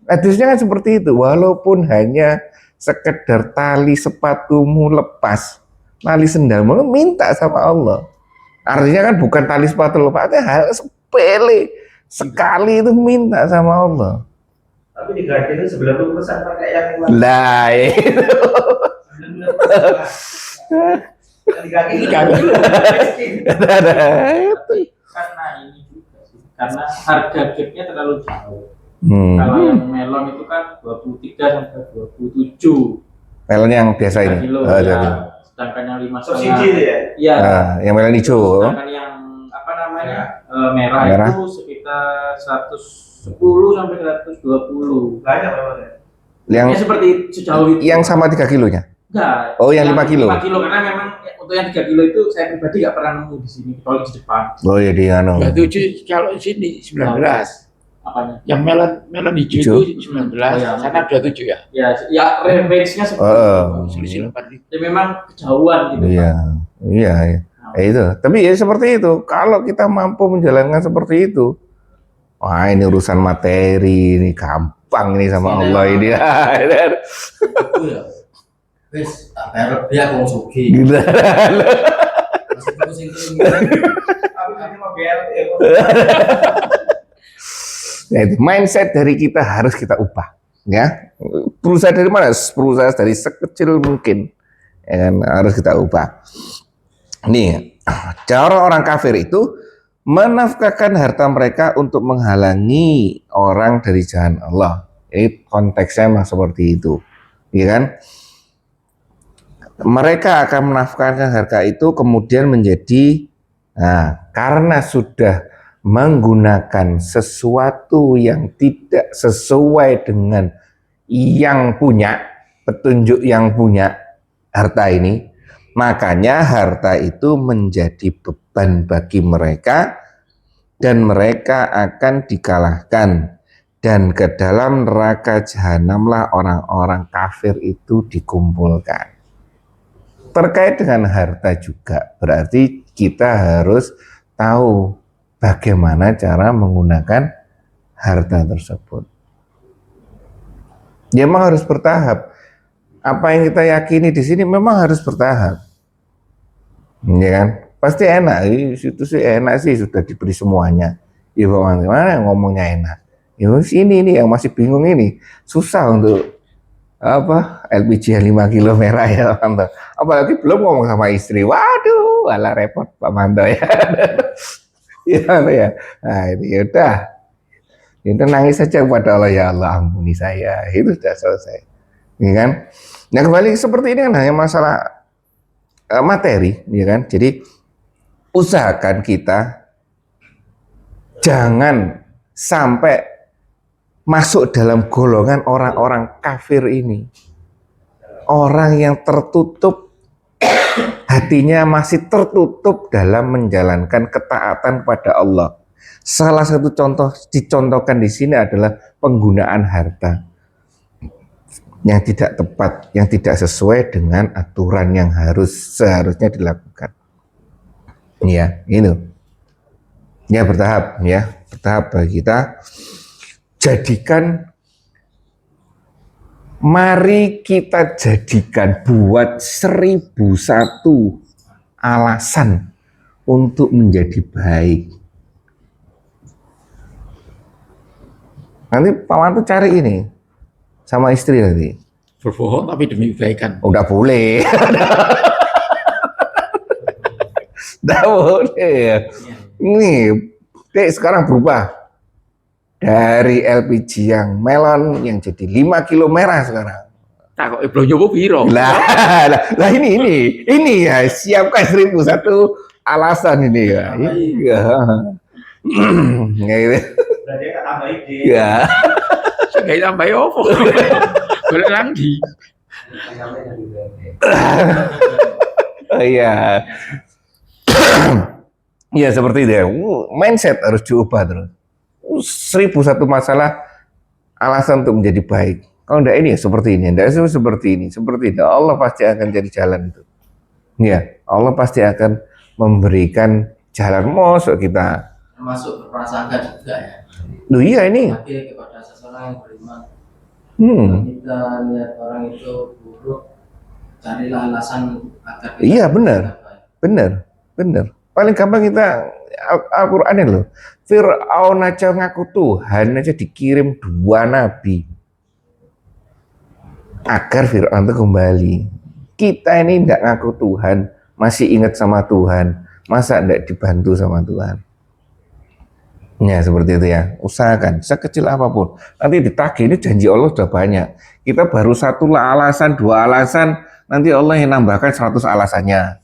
Hadisnya kan seperti itu. Walaupun hanya sekedar tali sepatumu lepas, tali sendalmu minta sama Allah. Artinya kan bukan tali sepatu lepas, hal sepele sekali itu minta sama Allah. Tapi di garden itu 90% pakai yang luar. Lah itu. Di kaki itu. Karena ini juga sih. Karena harga gapnya terlalu jauh. Hmm. Kalau yang melon itu kan 23 sampai 27 Melon yang biasa ini. kilo. Oh, Ya. jadi. Sedangkan yang 5,5 Subsidi itu ya? Iya. Nah, yang melon hijau. Sedangkan yang apa namanya merah, Merah. itu sekitar 110 sampai 120. Banyak memang ya. Yang Ya seperti sejauh itu. yang sama 3 kilonya. Enggak. Oh, yang 5 kilo. 5 kilo karena memang untuk yang 3 kilo itu saya pribadi nggak pernah nemu di sini kecuali di depan. Oh ya dia anu. 27 kalau di sini 19. Apanya? Yang melon hijau Hijau. itu 19, Oh, ya. sana 27 ya. Ya range-nya seperti Oh. itu. Selisih 4 Jadi memang kejauhan gitu. Iya. Pak. Iya, iya. Itu. Tapi ya seperti itu. Kalau kita mampu menjalankan seperti itu, wah ini urusan materi ini gampang ini sama Allah ini. Itu ya. Wis, tak bayar lebih aku wong sugih. Gila. Masih pusing Tapi nanti mau BLT. Ya, itu mindset dari kita harus kita ubah, ya. Berusaha dari mana? Berusaha dari sekecil mungkin, ya kan? Harus kita ubah. Nih, cara orang kafir itu menafkahkan harta mereka untuk menghalangi orang dari jalan Allah. Ini konteksnya memang seperti itu, ya kan? Mereka akan menafkahkan harta itu kemudian menjadi, nah, karena sudah menggunakan sesuatu yang tidak sesuai dengan yang punya, petunjuk yang punya harta ini, Makanya harta itu menjadi beban bagi mereka dan mereka akan dikalahkan. Dan ke dalam neraka jahanamlah orang-orang kafir itu dikumpulkan. Terkait dengan harta juga, berarti kita harus tahu bagaimana cara menggunakan harta tersebut. Ya memang harus bertahap. Apa yang kita yakini di sini memang harus bertahap. Ya kan? Pasti enak, itu sih enak sih, sudah diberi semuanya. Ya bagaimana ngomongnya enak. Ya ini yang masih bingung ini, susah untuk LPG yang 5 kilo merah ya Pak Manto. Apalagi belum ngomong sama istri. Waduh, alah repot Pak Manto ya. Ya. Nah, ini udah. Itu nangis saja kepada Allah, ya Allah ampuni saya. Itu sudah selesai. Ya kan? Nah, kembali seperti ini kan hanya masalah materi, ya kan? Jadi usahakan kita jangan sampai masuk dalam golongan orang-orang kafir ini. Orang yang tertutup, hatinya masih tertutup dalam menjalankan ketaatan kepada Allah. Salah satu contoh dicontohkan di sini adalah penggunaan harta yang tidak tepat, yang tidak sesuai dengan aturan yang seharusnya dilakukan. Ya, ini. Ya bertahap, bagi kita. Mari kita jadikan buat 1001 alasan untuk menjadi baik. Nanti Pak Manto cari ini sama istri nanti. Berbohong tapi demi kebaikan. Udah boleh. Udah boleh. Ini Dek sekarang berubah. Dari LPG yang melon yang jadi 5 kilo merah sekarang. Tak kok iblo nyoba piro. Lah ini ya siapkan 1001 alasan ini ya. Iya. Gitu. Berarti tak tambah ide. Ya. Saya tambah opo. Boleh lagi. Oh iya. Iya seperti itu ya. Mindset harus diubah terus. 1001 masalah alasan untuk menjadi baik. Kalau enggak ini ya seperti ini, enggak seperti ini. Allah pasti akan jadi jalan itu. Ya, Allah pasti akan memberikan jalan masuk kita. Termasuk berprasangka juga ya. Loh iya ini. Bagi kepada seseorang yang beriman. Kalau kita lihat orang itu buruk, carilah alasan agar kita iya benar. Paling gampang kita Al-Quran ini loh. Fir'aun aja ngaku Tuhan aja dikirim 2 nabi agar Fir'aun itu kembali. Kita ini tidak ngaku Tuhan, masih ingat sama Tuhan, masa tidak dibantu sama Tuhan? Ya seperti itu ya. Usahakan sekecil apapun. Nanti ditagih, ini janji Allah sudah banyak. Kita baru 1 alasan, 2 alasan, nanti Allah yang nambahkan 100 alasannya.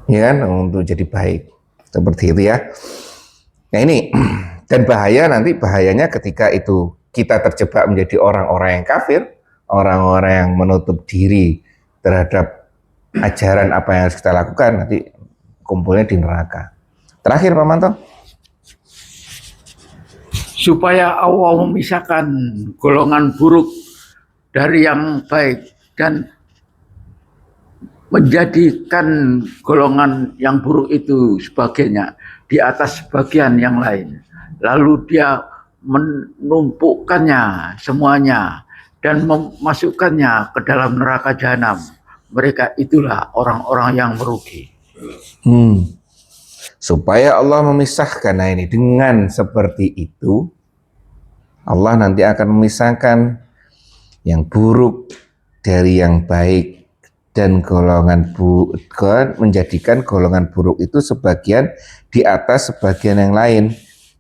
Ya kan, untuk jadi baik. Seperti itu ya. Nah ini, dan bahayanya ketika itu kita terjebak menjadi orang-orang yang kafir, orang-orang yang menutup diri terhadap ajaran apa yang harus kita lakukan, nanti kumpulnya di neraka. Terakhir Pak Manto. Supaya Allah memisahkan golongan buruk dari yang baik dan menjadikan golongan yang buruk itu sebagainya di atas sebagian yang lain. Lalu dia menumpukkannya semuanya dan memasukkannya ke dalam neraka jahanam. Mereka itulah orang-orang yang merugi. Supaya Allah memisahkan, nah ini dengan seperti itu, Allah nanti akan memisahkan yang buruk dari yang baik. Dan menjadikan golongan buruk itu sebagian di atas sebagian yang lain,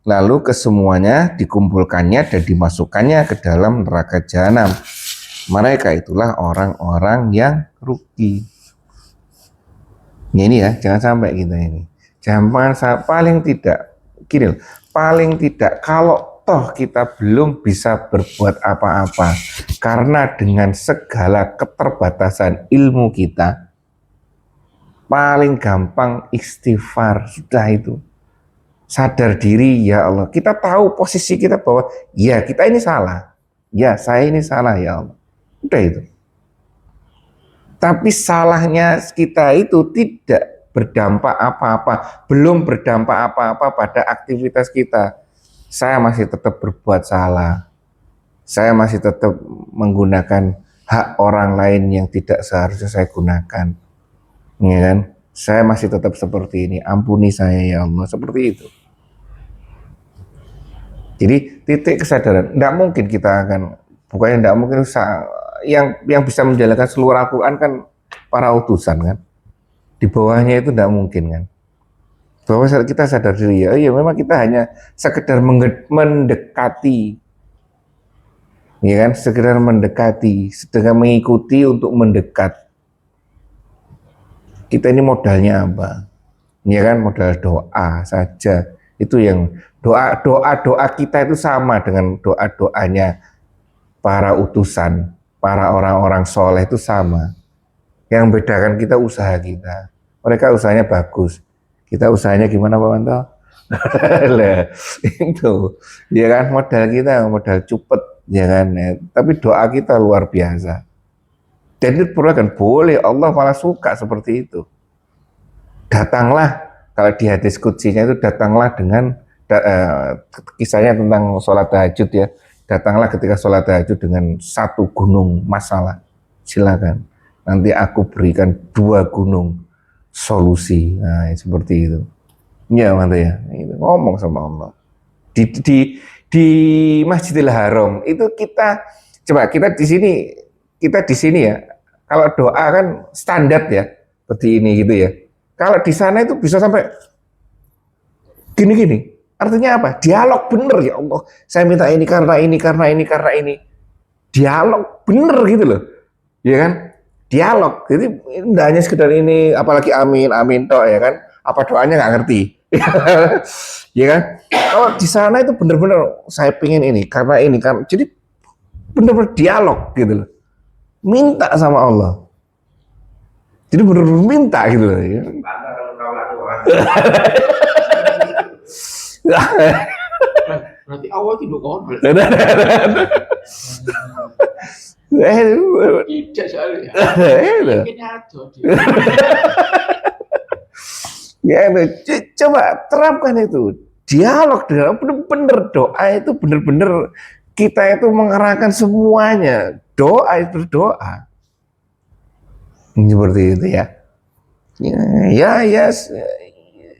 lalu kesemuanya dikumpulkannya dan dimasukkannya ke dalam neraka jahanam. Mereka itulah orang-orang yang rugi. Ini ya, jangan sampai kita ini. Paling tidak kalau toh kita belum bisa berbuat apa-apa karena dengan segala keterbatasan ilmu kita, paling gampang istighfar. Sudah itu, sadar diri, ya Allah, kita tahu posisi kita bahwa ya kita ini salah, ya saya ini salah ya Allah, udah itu. Tapi salahnya kita itu tidak berdampak apa-apa, belum berdampak apa-apa pada aktivitas kita. Saya masih tetap berbuat salah, saya masih tetap menggunakan hak orang lain yang tidak seharusnya saya gunakan, ya kan? Saya masih tetap seperti ini, ampuni saya ya Allah, seperti itu. Jadi titik kesadaran, tidak mungkin kita akan, bukannya tidak mungkin, yang bisa menjalankan seluruh Al-Quran kan para utusan kan, di bawahnya itu tidak mungkin kan. Bahwa kita sadar diri, ya memang kita hanya sekedar mendekati, ya kan, sekedar mendekati, sedang mengikuti untuk mendekat. Kita ini modalnya apa? Ya kan, modal doa saja. Itu yang doa kita itu sama dengan doa-doanya para utusan, para orang-orang soleh itu sama. Yang bedakan kita usaha kita. Mereka usahanya bagus. Kita usahanya gimana Pak Manto? Itu, ya kan, modal kita modal cupet, ya kan. Ya. Tapi doa kita luar biasa. Dan itu boleh, Allah malah suka seperti itu. Datanglah, kalau di hadis kutsinya itu datanglah dengan kisahnya tentang sholat tahajud ya. Datanglah ketika sholat tahajud dengan 1 gunung masalah. Silakan. Nanti aku berikan 2 gunung solusi. Nah, seperti itu. Ya, Manto ya. Itu ngomong sama Allah. Di Masjidil Haram itu kita coba kita di sini ya. Kalau doa kan standar ya, seperti ini gitu ya. Kalau di sana itu bisa sampai gini-gini. Artinya apa? Dialog bener ya Allah. Saya minta ini karena ini, karena ini, karena ini. Dialog bener gitu loh. Ya kan? Dialog. Jadi tidak hanya sekedar ini, apalagi amin, amin toh ya kan. Apa doanya nggak ngerti. Ya kan? Kalau di sana itu bener-bener saya pengen ini, karena ini, kan. Jadi bener-bener dialog gitu loh. Minta sama Allah. Jadi bener-bener minta gitu loh. Ya. Berarti awal tidak konon. Tidak soalnya. Ya, coba terapkan itu. Dialog dengan bener-bener doa itu bener-bener kita itu mengarahkan semuanya. Doa itu berdoa. Seperti itu ya. Ya,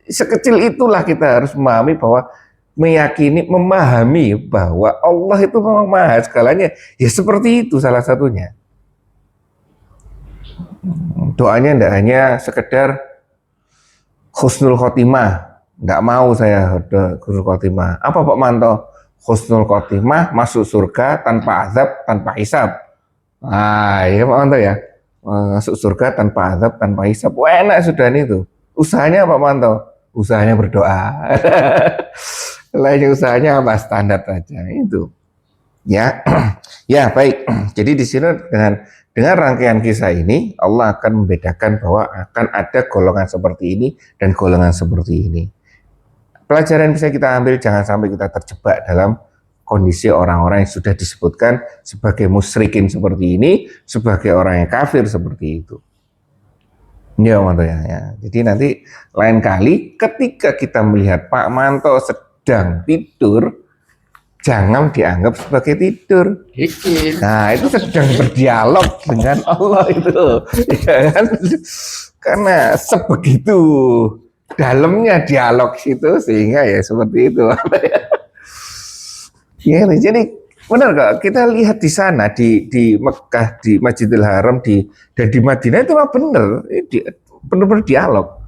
sekecil itulah kita harus memahami bahwa memahami bahwa Allah itu memang maha segalanya. Ya seperti itu salah satunya. Doanya tidak hanya sekedar husnul khotimah. Tidak mau saya husnul khotimah. Apa Pak Manto? Husnul khotimah, masuk surga tanpa azab, tanpa hisab. Ah, ya Pak Manto ya. Masuk surga tanpa azab, tanpa hisab. Wah, enak sudah itu. Usahanya Pak Manto? Usahanya berdoa. Lainnya usahanya apa? Standar aja itu. Ya, ya baik. Jadi di sini dengan rangkaian kisah ini Allah akan membedakan bahwa akan ada golongan seperti ini dan golongan seperti ini. Pelajaran bisa kita ambil, jangan sampai kita terjebak dalam kondisi orang-orang yang sudah disebutkan sebagai musyrikin seperti ini, sebagai orang yang kafir seperti itu. Ya, Manto ya. Jadi nanti lain kali ketika kita melihat Pak Manto sedang tidur, jangan dianggap sebagai tidur. Nah, itu sedang berdialog dengan Allah itu. Ya kan? Karena sebegitu dalamnya dialog itu sehingga ya seperti itu. Ya, jadi benar kok, kita lihat di sana di Mekah, di Masjidil Haram, dan di Madinah itu mah benar dialog.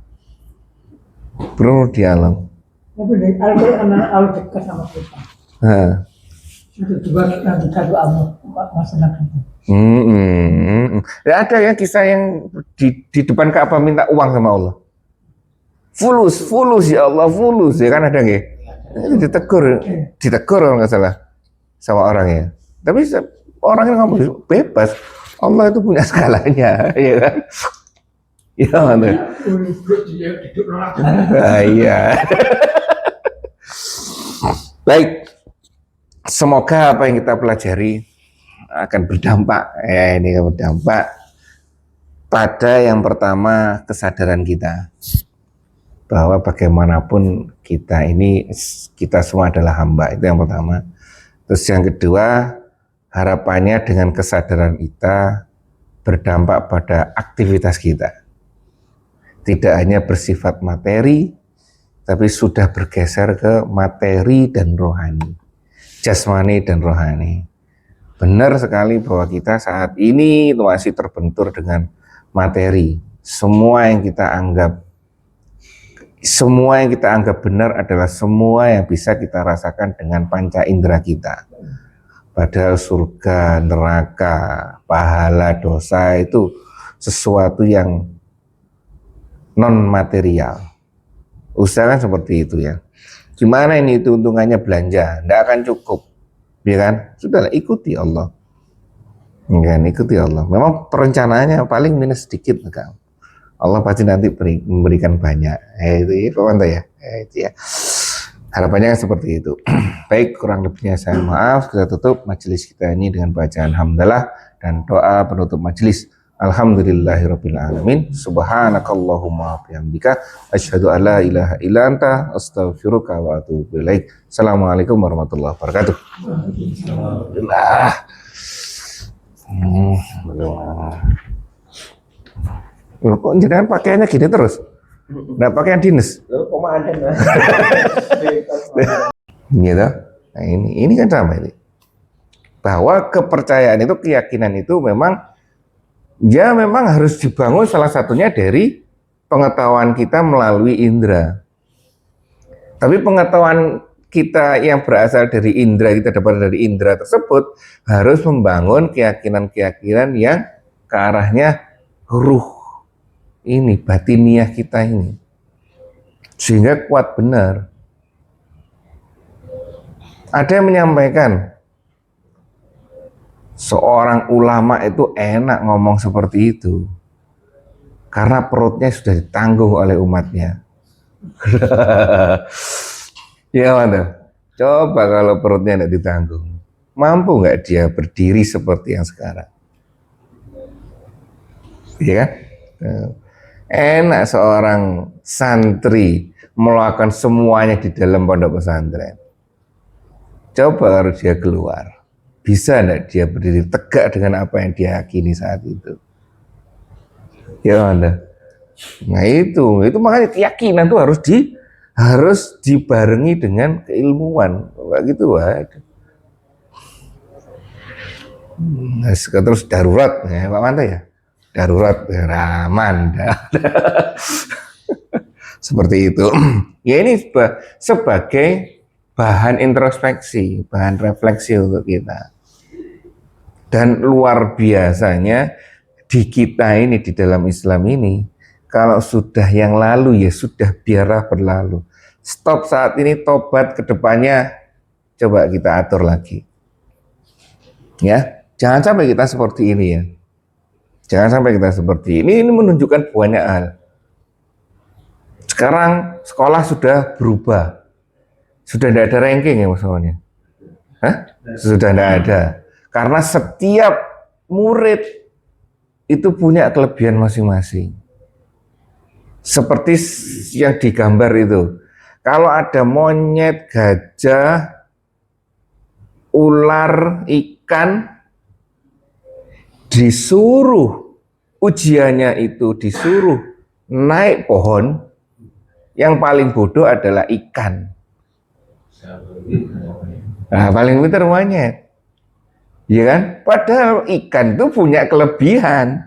Benar dialog. Tapi dari Al-Quran harus dekat sama kita. Itu juga kita doa masyarakat. Ya, ada ya kisah yang di depan Ka'bah minta uang sama Allah. Fulus ya Allah, fulus ya kan ada nggih? ditegur kalau nggak salah sama orangnya. Tapi orangnya ngomong bebas. Allah itu punya segalanya, ya kan? Iya, mana? Iya. Baik, semoga apa yang kita pelajari akan berdampak. Ini akan berdampak pada yang pertama kesadaran kita bahwa bagaimanapun kita semua adalah hamba, itu yang pertama. Terus yang kedua, harapannya dengan kesadaran kita berdampak pada aktivitas kita. Tidak hanya bersifat materi, tapi sudah bergeser ke materi dan rohani, jasmani dan rohani. Benar sekali bahwa kita saat ini masih terbentur dengan materi. Semua yang kita anggap benar adalah semua yang bisa kita rasakan dengan panca indera kita. Padahal surga, neraka, pahala, dosa itu sesuatu yang non material. Usahakan seperti itu ya. Gimana ini itu untungannya belanja? Tidak akan cukup, ya kan? Sudahlah, ikuti Allah. Kan, ikuti Allah. Memang perencanaannya paling minus sedikit, kan? Allah pasti nanti memberikan banyak. Itu ya. Itu ya. Harapannya seperti itu. Baik, kurang lebihnya saya maaf. Kita tutup majelis kita ini dengan bacaan hamdalah dan doa penutup majelis. Alhamdulillahirabbil alamin. Subhanakallahumma bihamdika asyhadu an la ilaha illa anta astaghfiruka wa atubu ilaik. Assalamualaikum warahmatullahi wabarakatuh. Alhamdulillah. Loh, kok jangan pakaiannya gini terus? Nggak pakaian dinas? Komandan. Gitu. Nah, ini kan sama ini. Bahwa kepercayaan itu, keyakinan itu memang harus dibangun salah satunya dari pengetahuan kita melalui indera. Tapi pengetahuan kita yang berasal dari indera, kita dapat dari indera tersebut harus membangun keyakinan-keyakinan yang ke arahnya ruh ini, batiniah kita ini, sehingga kuat benar. Ada yang menyampaikan seorang ulama itu enak ngomong seperti itu karena perutnya sudah ditanggung oleh umatnya. Ya mana? Coba kalau perutnya tidak ditanggung, mampu nggak dia berdiri seperti yang sekarang? Iya kan? Enak seorang santri melakukan semuanya di dalam pondok pesantren. Coba kalau dia keluar, bisa enggak dia berdiri tegak dengan apa yang dia yakini saat itu? Ya Anda. Nah itu makanya keyakinan itu harus dibarengi dengan keilmuan. Begitu waduh. Nah, terus darurat ya Pak Mantai ya. Darurat aman. Seperti itu. Ya ini sebagai bahan introspeksi, bahan refleksi untuk kita. Dan luar biasanya di kita ini, di dalam Islam ini, kalau sudah yang lalu ya sudah biarlah berlalu. Stop saat ini, tobat, kedepannya coba kita atur lagi. Ya, jangan sampai kita seperti ini ya. Jangan sampai kita seperti ini menunjukkan banyak hal. Sekarang sekolah sudah berubah. Sudah tidak ada ranking ya maksudnya. Sudah tidak ada. Karena setiap murid itu punya kelebihan masing-masing. Seperti yang digambar itu. Kalau ada monyet, gajah, ular, ikan, disuruh ujiannya itu disuruh naik pohon, yang paling bodoh adalah ikan. Nah, paling pintar monyet. Iya kan? Padahal ikan itu punya kelebihan.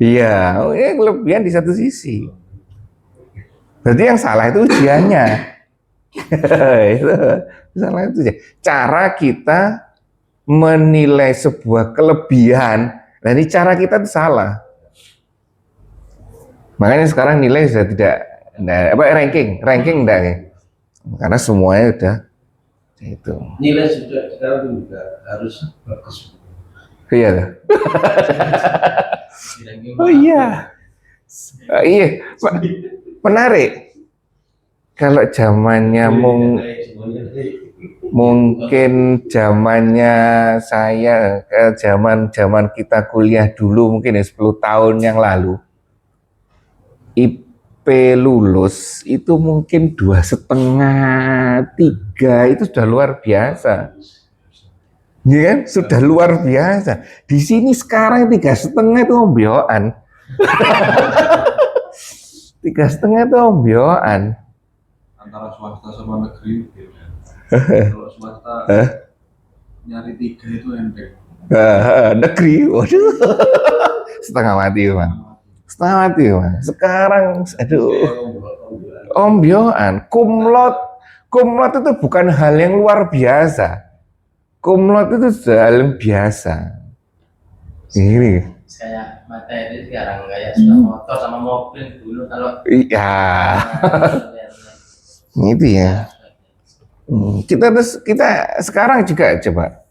Iya, kelebihan di satu sisi. Berarti yang salah itu ujiannya. Salah itu cara kita menilai sebuah kelebihan. Nah ini cara kita itu salah. Makanya sekarang nilai sudah tidak ranking enggak ya. karena semuanya udah itu. Nilai sudah sekarang juga harus bagus. Iya. Oh iya. Iya, menarik. Kalau zamannya mungkin zamannya saya, zaman kita kuliah dulu mungkin ya 10 tahun yang lalu, IP lulus itu mungkin 2,5, 3 itu sudah luar biasa. Ya kan? Sudah luar biasa. Di sini sekarang 3,5 itu ombyoan. 3,5 itu ombyoan. Antara swasta sama negeri beda. Kalau swasta nyari 3 itu enteng. Negeri, waduh, setengah mati Bang. Setengah mati Bang. Sekarang, aduh, ombyoan. Kumlot itu bukan hal yang luar biasa. Kumlot itu sudah hal yang biasa. Ini. Kayak materi sekarang kayak sudah motor sama mobil dulu kalau. Iya. Itu ya. Kita sekarang juga coba.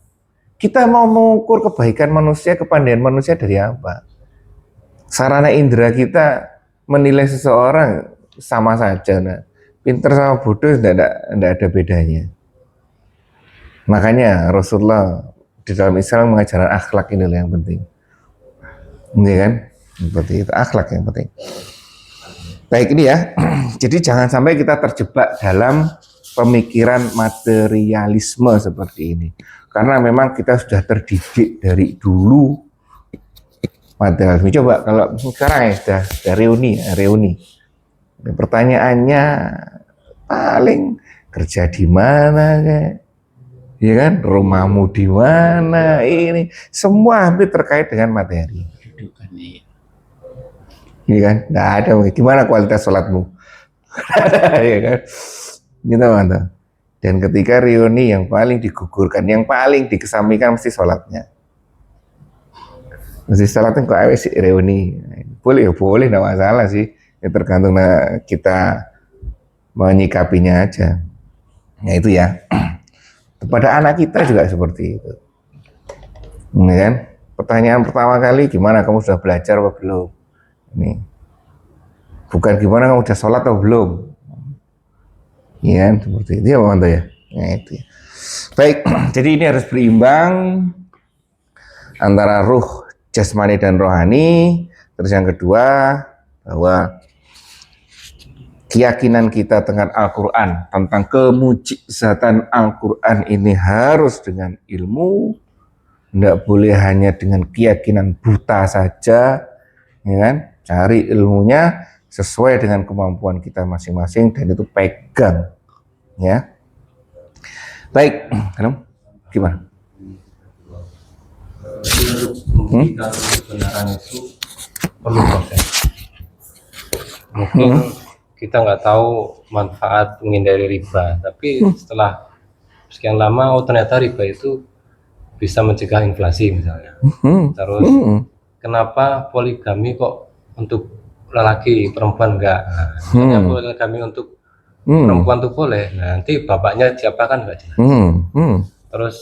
Kita mau mengukur kebaikan manusia, kepandaian manusia dari apa? Sarana indera kita menilai seseorang sama saja. Nah, pinter sama bodoh tidak ada bedanya. Makanya Rasulullah di dalam Islam mengajarkan akhlak ini yang penting. Ini kan? Seperti itu, akhlak yang penting. Baik ini ya. Jadi jangan sampai kita terjebak dalam pemikiran materialisme seperti ini. Karena memang kita sudah terdidik dari dulu materialisme. Coba kalau sekarang ya sudah reuni. Pertanyaannya paling kerja di mana kayak, ya kan? Rumahmu di mana? Ini semua hampir terkait dengan materi. Iya kan? Nggak ada. Gimana kualitas sholatmu? Iya kan? Gitu mantap. Dan ketika reuni yang paling digugurkan, yang paling dikesampingkan mesti sholatnya. Mesti sholatnya kok awet sih reuni. Boleh, nggak masalah sih. Ya tergantung kita menyikapinya aja. Ya itu ya. Kepada anak kita juga seperti itu. Ini kan? Pertanyaan pertama kali, gimana kamu sudah belajar atau belum? Ini. Bukan gimana kamu sudah sholat atau belum? Ya, seperti itu ya Pak Manto ya. Nah, itu ya. Baik, jadi ini harus berimbang antara ruh jasmani dan rohani. Terus yang kedua, bahwa keyakinan kita dengan Al-Quran, tentang kemujizatan Al-Quran ini harus dengan ilmu, tidak boleh hanya dengan keyakinan buta saja, ya kan? Cari ilmunya sesuai dengan kemampuan kita masing-masing dan itu pegang, ya. Baik, gimana? Membuktikan kebenaran itu perlu proses. Mungkin kita nggak tahu manfaat menghindari riba, tapi setelah sekian lama, oh ternyata riba itu bisa mencegah inflasi misalnya. Terus kenapa poligami kok untuk lelaki, perempuan enggak? Nah, misalnya poligami untuk perempuan tuh boleh, nah, nanti bapaknya siapa kan enggak jelas. Terus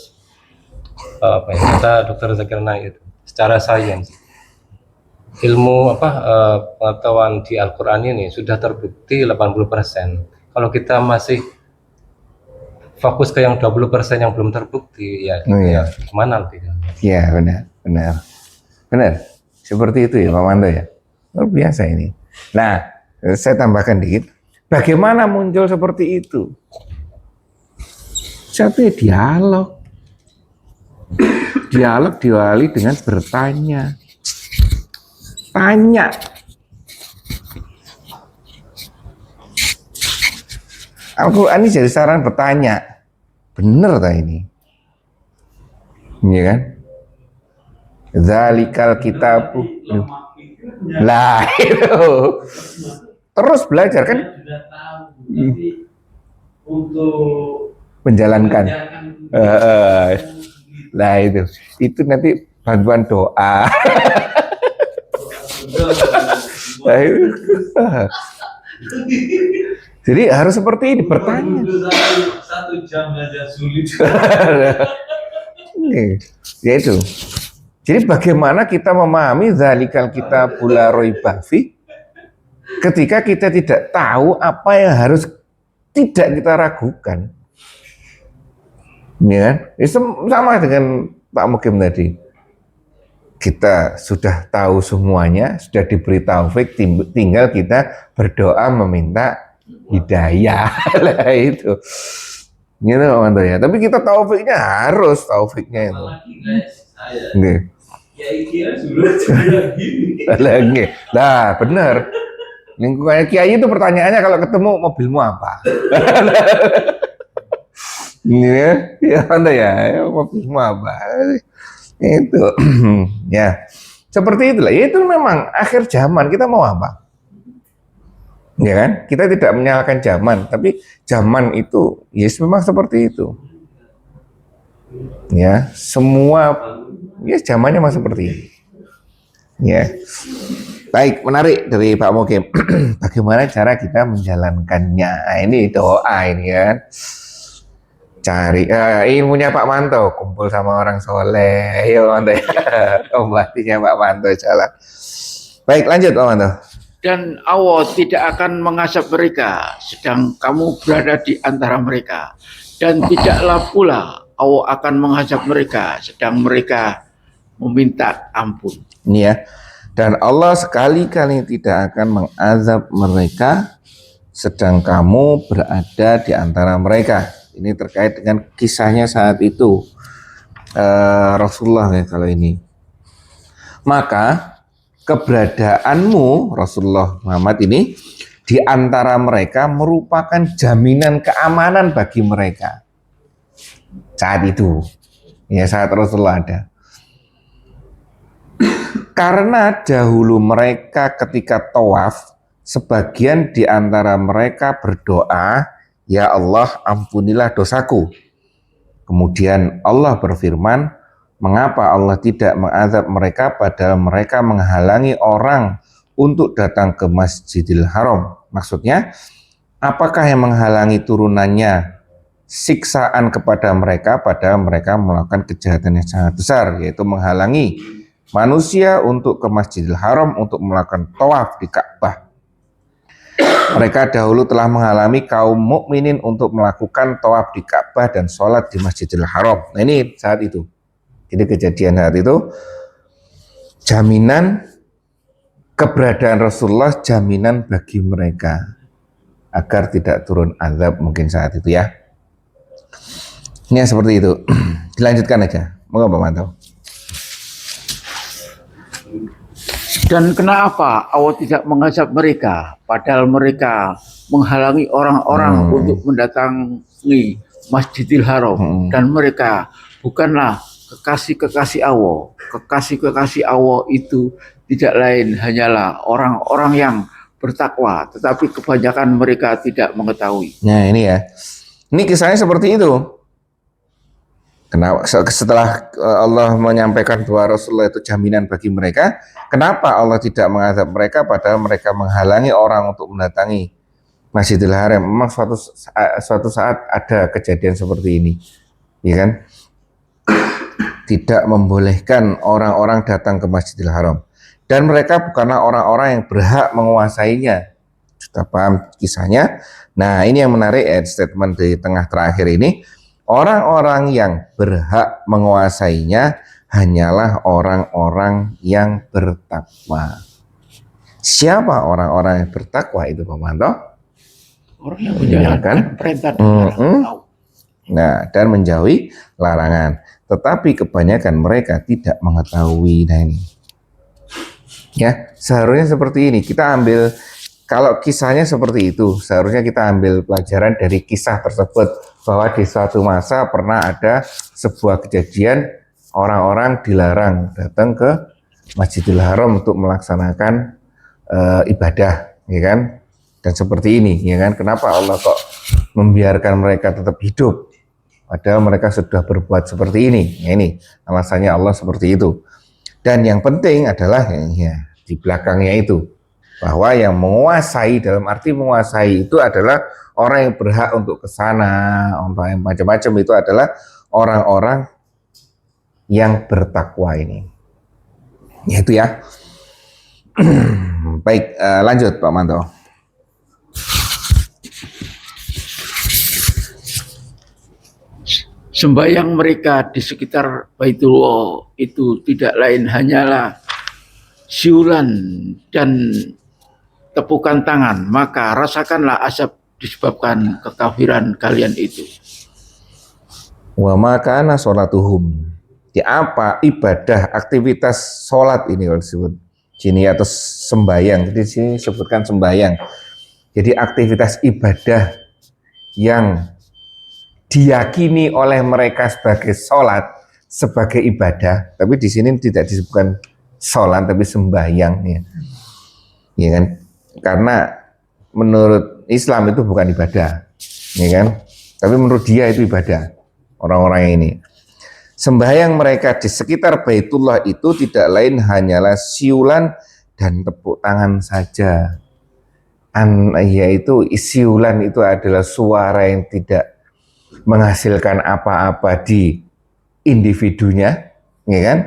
apa ya, kata Dr. Zakir Naik itu, secara sains ilmu pengetahuan di Al-Quran ini sudah terbukti 80%. Kalau kita masih fokus ke yang 20% yang belum terbukti, ya, ya kemana nanti? Ya benar. Seperti itu ya Pak Manto ya. Luar biasa ini. Nah, saya tambahkan dikit. Bagaimana muncul seperti itu? Satu ya dialog. Dialog diawali dengan bertanya. Tanya. Al-Quran ini jadi saran bertanya. Bener tak ini? Iya kan? Zalikal kitabu. Lah itu. Terus belajar kan? Untuk menjalankan. Nah itu nanti bantuan doa. Jadi harus seperti ini bertanya. Satu jam saja sulit. Ya itu. Jadi bagaimana kita memahami zalikal kitabul la raiba fi ketika kita tidak tahu apa yang harus tidak kita ragukan. Ya, sama dengan Pak Mukim tadi. Kita sudah tahu semuanya, sudah diberi taufik, tinggal kita berdoa meminta hidayah. Lah itu. Gitu ya. Tapi kita taufiknya harus taufiknya itu. Nggih. Lah benar. Lingkungan kiai itu pertanyaannya kalau ketemu mobilmu apa? Ya, Anda ya, mobilmu apa? Itu ya. Seperti itulah. Ya, itu memang akhir zaman, kita mau apa? Ya kan? Kita tidak menyalahkan zaman, tapi zaman itu yes memang seperti itu. Ya, semua ya zamannya memang seperti ini. Ya. Baik, menarik dari Pak Mukim. Bagaimana cara kita menjalankannya? Nah, ini doa ini kan. Cari ilmunya Pak Manto, kumpul sama orang soleh. Ayo Manto ya. Ombatinya Pak Manto jalan. Baik, lanjut Pak Manto. Dan Allah tidak akan mengasap mereka, sedang kamu berada di antara mereka. Dan tidaklah pula Allah akan menghazab mereka, sedang mereka meminta ampun. Ini ya. Dan Allah sekali-kali tidak akan mengazab mereka sedang kamu berada di antara mereka. Ini terkait dengan kisahnya saat itu Rasulullah ya kalau ini. Maka keberadaanmu Rasulullah Muhammad ini di antara mereka merupakan jaminan keamanan bagi mereka. Saat itu, ya saat Rasulullah ada. Karena dahulu mereka ketika tawaf, sebagian di antara mereka berdoa, ya Allah ampunilah dosaku. Kemudian Allah berfirman, mengapa Allah tidak mengazab mereka padahal mereka menghalangi orang untuk datang ke Masjidil Haram. Maksudnya, apakah yang menghalangi turunannya siksaan kepada mereka padahal mereka melakukan kejahatan yang sangat besar, yaitu menghalangi manusia untuk ke Masjidil Haram untuk melakukan tawaf di Ka'bah. Mereka dahulu telah menghalangi kaum mukminin untuk melakukan tawaf di Ka'bah dan sholat di Masjidil Haram. Nah ini saat itu. Jadi kejadian saat itu jaminan keberadaan Rasulullah, jaminan bagi mereka agar tidak turun azab mungkin saat itu ya. Ini seperti itu. Dilanjutkan aja. Moga Pak Manto. Dan kenapa Allah tidak mengazab mereka, padahal mereka menghalangi orang-orang untuk mendatangi Masjidil Haram, dan mereka bukanlah kekasih-kekasih Allah. Kekasih-kekasih Allah itu tidak lain hanyalah orang-orang yang bertakwa, tetapi kebanyakan mereka tidak mengetahui. Nah ini ya, ini kisahnya seperti itu. Kenapa setelah Allah menyampaikan bahwa Rasulullah itu jaminan bagi mereka, kenapa Allah tidak mengazab mereka padahal mereka menghalangi orang untuk mendatangi Masjidil Haram? Memang suatu saat ada kejadian seperti ini, ya kan? Tidak membolehkan orang-orang datang ke Masjidil Haram, dan mereka bukanlah orang-orang yang berhak menguasainya. Sudah paham kisahnya? Nah ini yang menarik statement di tengah terakhir ini. Orang-orang yang berhak menguasainya hanyalah orang-orang yang bertakwa. Siapa orang-orang yang bertakwa itu Pak Manto? Orang yang menjalankan perintah dan larangan. Nah, dan menjauhi larangan. Tetapi kebanyakan mereka tidak mengetahui. Nah ini. Ya, seharusnya seperti ini. Kita ambil, kalau kisahnya seperti itu, seharusnya kita ambil pelajaran dari kisah tersebut. Bahwa di suatu masa pernah ada sebuah kejadian orang-orang dilarang datang ke Masjidil Haram untuk melaksanakan ibadah, ya kan? Dan seperti ini, ya kan? Kenapa Allah kok membiarkan mereka tetap hidup padahal mereka sudah berbuat seperti ini? Ya, ini alasannya Allah seperti itu. Dan yang penting adalah ya, di belakangnya itu bahwa yang menguasai, dalam arti menguasai itu adalah orang yang berhak untuk ke sana, orang yang macam-macam, itu adalah orang-orang yang bertakwa ini. Yaitu ya. Baik, lanjut Pak Manto. Sembahyang mereka di sekitar Baitullah itu tidak lain hanyalah siulan dan tepukan tangan, maka rasakanlah azab disebabkan kekafiran kalian itu. Wa makana sholatuhum. Di apa ibadah, aktivitas sholat ini kalau disebut sini atau sembahyang. Jadi sini sebutkan sembahyang. Jadi aktivitas ibadah yang diyakini oleh mereka sebagai sholat, sebagai ibadah, tapi di sini tidak disebutkan sholat tapi sembahyang, ya kan? Karena menurut Islam itu bukan ibadah, ya kan? Tapi menurut dia itu ibadah orang-orang ini. Sembahyang mereka di sekitar Baitullah itu tidak lain hanyalah siulan dan tepuk tangan saja. Yaitu siulan itu adalah suara yang tidak menghasilkan apa-apa di individunya, ya kan?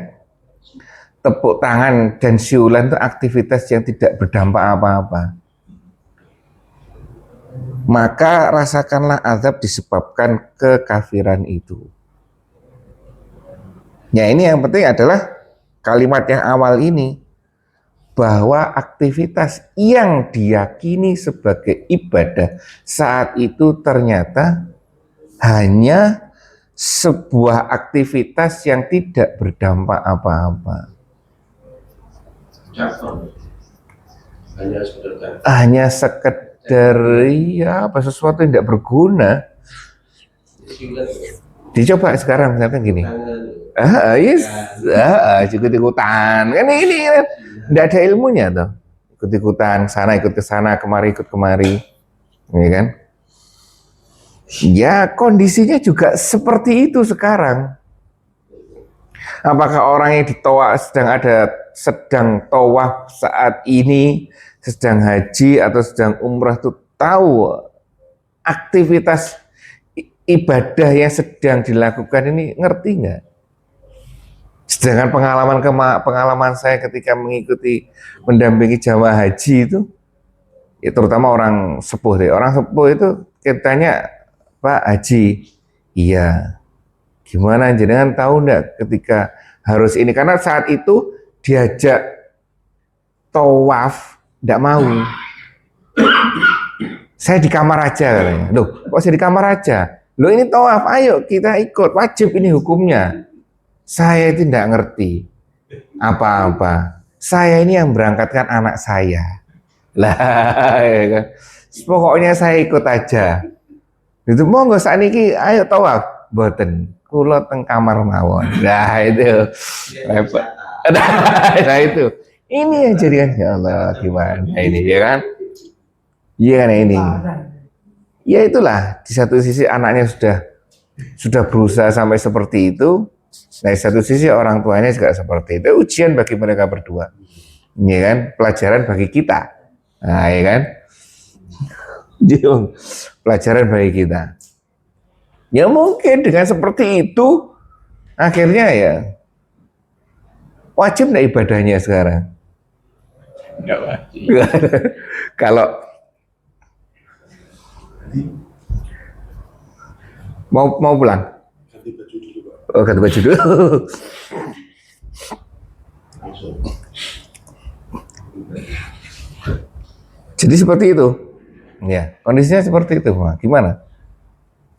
Tepuk tangan dan siulan itu aktivitas yang tidak berdampak apa-apa. Maka rasakanlah azab disebabkan kekafiran itu. Ya, ini yang penting adalah kalimat yang awal ini, bahwa aktivitas yang diyakini sebagai ibadah saat itu ternyata hanya sebuah aktivitas yang tidak berdampak apa-apa. Hanya sekedar ya apa sesuatu yang tidak berguna. Dicoba sekarang misalkan gini. Yes, ikut-ikutan. Kan ini kan tidak ada ilmunya tuh. Ikut-ikutan, sana ikut ke sana, kemari ikut kemari. Ya kan? Ya, kondisinya juga seperti itu sekarang. Apakah orang yang sedang tawaf saat ini, sedang haji atau sedang umrah itu tahu aktivitas ibadah yang sedang dilakukan ini, ngerti nggak? Sedangkan pengalaman saya ketika mendampingi jamaah haji itu, ya terutama orang sepuh deh. Orang sepuh itu kitanya, Pak Haji, iya. Gimana jenengan tahu enggak ketika harus ini? Karena saat itu diajak tawaf, enggak mau. Saya di kamar aja katanya. Loh, kok saya di kamar aja? Loh ini tawaf, ayo kita ikut, wajib ini hukumnya. Saya itu enggak ngerti apa-apa. Saya ini yang berangkatkan anak saya. Lah, ya kan? Pokoknya saya ikut aja. Itu monggo sakniki ayo tawaf, mboten. Kula teng kamar mawon. Nah itu repot. Nah itu. Ini yang jadikan ya Allah gimana ini ya kan? Iya kan ini. Ya itulah, di satu sisi anaknya sudah berusaha sampai seperti itu. Nah, di satu sisi orang tuanya juga seperti itu. Ujian bagi mereka berdua. Ya kan? Pelajaran bagi kita. Nah, ya kan? Pelajaran bagi kita. Ya mungkin dengan seperti itu akhirnya ya wajib nggak ibadahnya sekarang? Nggak wajib. Kalau mau pulang? Ganti baju dulu, Pak. Oh, ganti baju dulu. Jadi seperti itu. Ya, kondisinya seperti itu. Nah, gimana?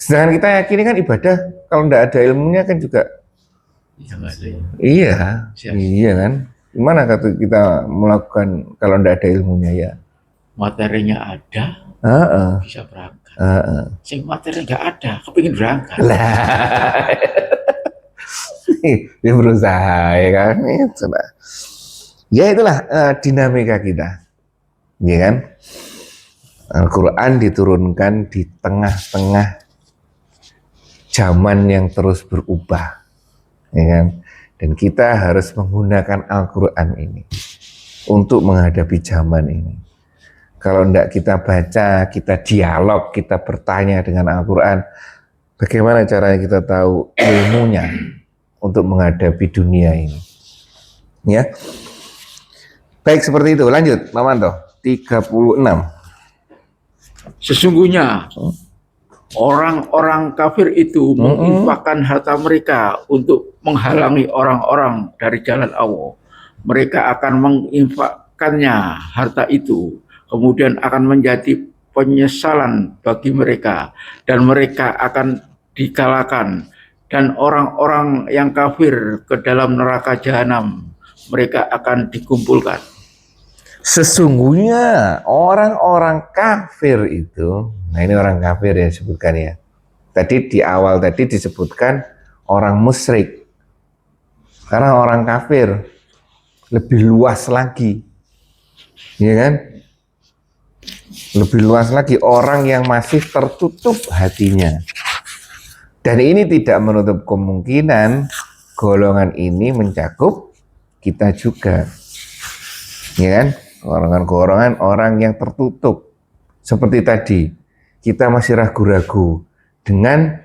Sedangkan kita yakini kan ibadah kalau tidak ada ilmunya kan juga Ya, nggak ada. iya, Siap. iya kan. Gimana kata kita melakukan kalau tidak ada ilmunya ya? Materinya ada, bisa berangkat. Sing materi nggak ada, kepingin berangkat. Lah, dia berusaha ya kan? Itulah. Ya itulah dinamika kita, ya kan? Al-Quran diturunkan di tengah-tengah zaman yang terus berubah, ya kan? Dan kita harus menggunakan Al-Quran ini. untuk menghadapi zaman ini. Kalau tidak kita baca, kita dialog, kita bertanya dengan Al-Quran, bagaimana caranya kita tahu ilmunya untuk menghadapi dunia ini? Ya, baik seperti itu. Lanjut, Pak Manto. 36. Sesungguhnya orang-orang kafir itu menginfakkan harta mereka untuk menghalangi orang-orang dari jalan Allah. Mereka akan menginfakkannya harta itu, kemudian akan menjadi penyesalan bagi mereka, dan mereka akan dikalahkan, dan orang-orang yang kafir ke dalam neraka jahanam, mereka akan dikumpulkan. Sesungguhnya orang-orang kafir itu, nah ini orang kafir ya disebutkan ya. Tadi di awal tadi disebutkan orang musyrik. Karena orang kafir lebih luas lagi, ya kan? Lebih luas lagi orang yang masih tertutup hatinya. Dan ini tidak menutup kemungkinan golongan ini mencakup kita juga, ya kan? Golongan-golongan orang yang tertutup. Seperti tadi, kita masih ragu-ragu dengan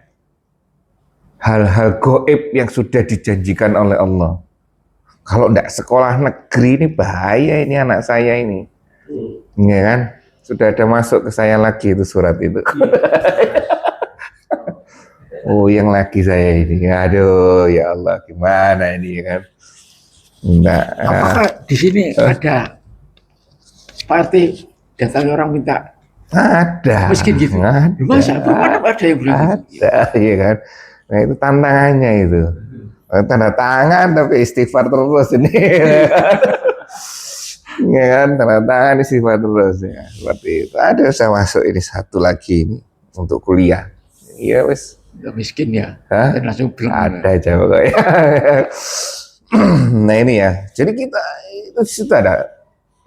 hal-hal gaib yang sudah dijanjikan oleh Allah. Kalau tidak sekolah negeri ini bahaya ini anak saya ini. Ya kan? Sudah ada masuk ke saya lagi itu surat itu. Oh, yang lagi saya ini. Aduh, ya Allah, gimana ini ya kan? Enggak. Apakah di sini ada partai datang orang minta ada miskin gitu? Ada. Masa mana ada yang bilang gitu? Ada, iya kan? Nah itu tantangannya itu. Tanda tangan tapi istighfar terus ini. Ya kan, tanda tangan istighfar terus ya. Seperti itu. Ada saya masuk ini satu lagi ini untuk kuliah. Iya wes. Miskin ya. Hah? Dan langsung bilang. Ada aja pokoknya. Nah ini ya. Jadi kita itu di situ ada.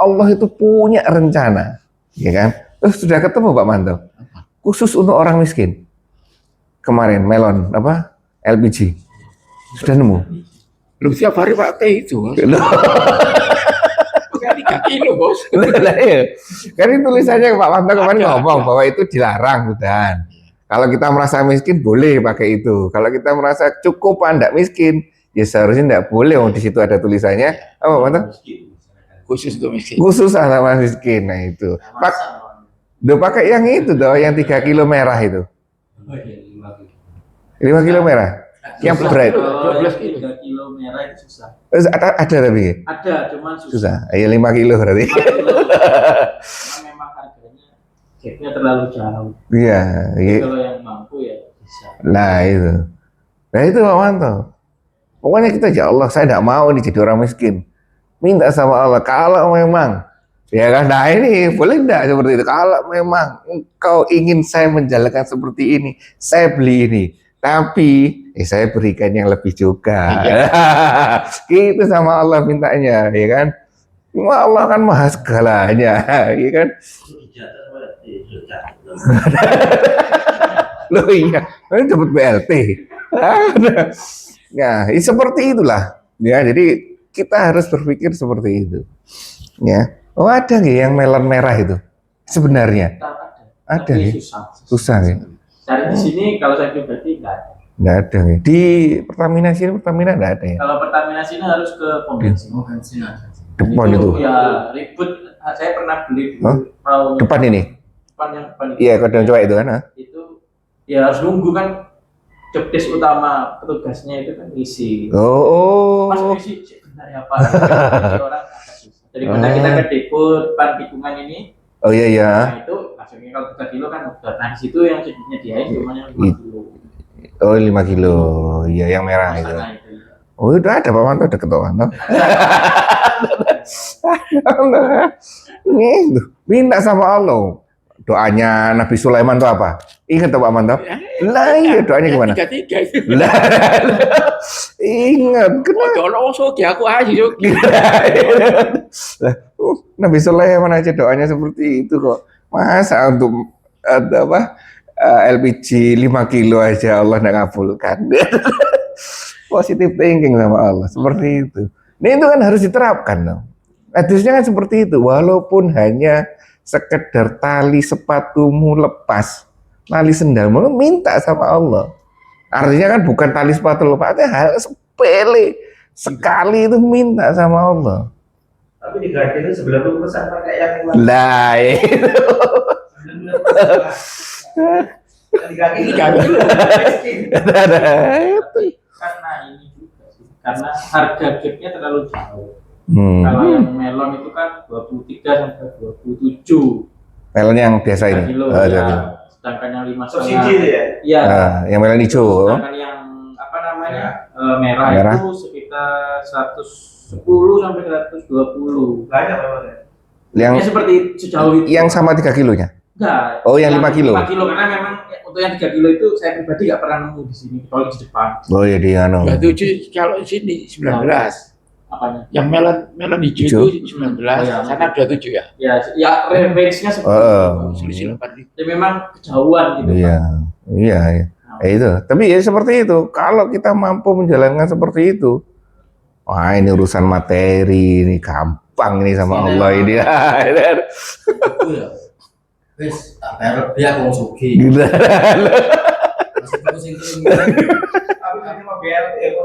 Allah itu punya rencana, ya kan? Terus sudah ketemu Pak Manto. Khusus untuk orang miskin. Kemarin melon apa? LPG. Sudah nemu. Lu tiap hari pakai itu. Bos. 3 kilo, Bos. Lah iya. Kan itu tulisannya Pak Manto kemarin ngomong bahwa itu dilarang udah. Kalau kita merasa miskin boleh pakai itu. Kalau kita merasa cukup enggak miskin, ya seharusnya enggak boleh. Di situ ada tulisannya apa Pak Manto? Khusus untuk miskin. Khusus anak miskin. Nah itu. Udah pakai yang itu doh, yang 3 kilo merah itu. 5 kilo merah. Yang berat. 12 kilo. 3 kilo merah itu susah. Ada tapi. Ada, cuman Susah. Ayo 5 kilo berarti. Karena memang harganya gapnya terlalu jauh. Iya. Kalau yang mampu ya bisa. Nah itu. Nah itu Pak Manto. Pokoknya kita ya Allah, saya tidak mau nih jadi orang miskin. Minta sama Allah, kalau memang ya kan, nah ini boleh enggak seperti itu. Kalau memang engkau ingin saya menjalankan seperti ini, saya beli ini. Tapi saya berikan yang lebih juga. Gitu sama Allah mintanya, ya kan? Allah kan maha segalanya, ya kan? Loh iya, ini dapat BLT. Nah, seperti itulah. Ya, jadi kita harus berpikir seperti itu. Ya. Oh ada nggak yang melon merah itu? Sebenarnya ada nih. Susah ya. Cari di sini kalau saya pribadi nggak ada. Nggak ada nih. Di Pertamina sini Pertamina nggak ada ya. Kalau Pertamina sini harus ke pom bensin. Depan itu. Ya ribut. Saya pernah beli dulu. Huh? Depan ini. Depan yang depan itu. Iya, kodong coba itu kan? Itu ya harus nunggu kan. Jobdesk utama petugasnya itu kan isi. Oh. Mas isi benar ya Pak. Jadi orang agak susah. Daripada kita ke depo depan tikungan ini. Oh iya iya. Nah itu maksudnya kalau 3 kilo kan udah. Nah di situ yang disediain cuma yang 5 kilo. Oh 5 kilo. Iya yang merah itu. Oh udah ada Pak Manto, ada ketua Manto. Nih, minta sama Allah. Doanya Nabi Sulaiman itu apa? Ingat Pak Manto? Lah iya doanya gimana? 3 itu. Lah, ingat. Kenapa? Kalau sogi aku aja sogi. Nabi Sulaiman aja doanya seperti itu kok. Masa untuk apa? LPG 5 kilo aja Allah tidak ngabulkan. Positive thinking sama Allah seperti itu. Nah itu kan harus diterapkan dong. Hadisnya kan seperti itu, walaupun hanya sekedar tali sepatumu lepas, tali sendalmu, minta sama Allah. Artinya kan bukan tali sepatu lepas, artinya hal sepele sekali itu minta sama Allah. Tapi di Garden itu 90% pakai yang Lah itu. di kaki Di kaki. karena ini juga sih, karena harga gapnya terlalu jauh. Kalau yang melon itu kan 23 sampai 27 Melon yang biasa ini. kilo, ya. Sedangkan yang 5,5 Subsidi ya? Iya. Yang melon hijau. Sedangkan yang apa namanya merah Merah. itu sekitar 110 sampai 120. Banyak memang ya. Yang Ya seperti sejauh itu. yang sama 3 kilonya. Enggak. Oh, yang 5 kilo. 5 kilo karena memang untuk yang 3 kilo itu saya pribadi nggak pernah nemu di sini kecuali di Jepang. Oh ya di anu. 27 kalau sini 19. Apanya? Yang melon hijau Hijau. itu 19, ya. sana 27 ya. Ya range-nya seperti itu. Selisih 4.000. Ya memang kejauhan gitu. Iya. Pak. Iya, iya. Itu. Tapi ya seperti itu. Kalau kita mampu menjalankan seperti itu, wah ini urusan materi, ini gampang ini sama Allah ini. Itu ya. Wis, tak bayar lebih aku wong sugih. Gila. Masih bagus itu. Tapi nanti mau BLT ya.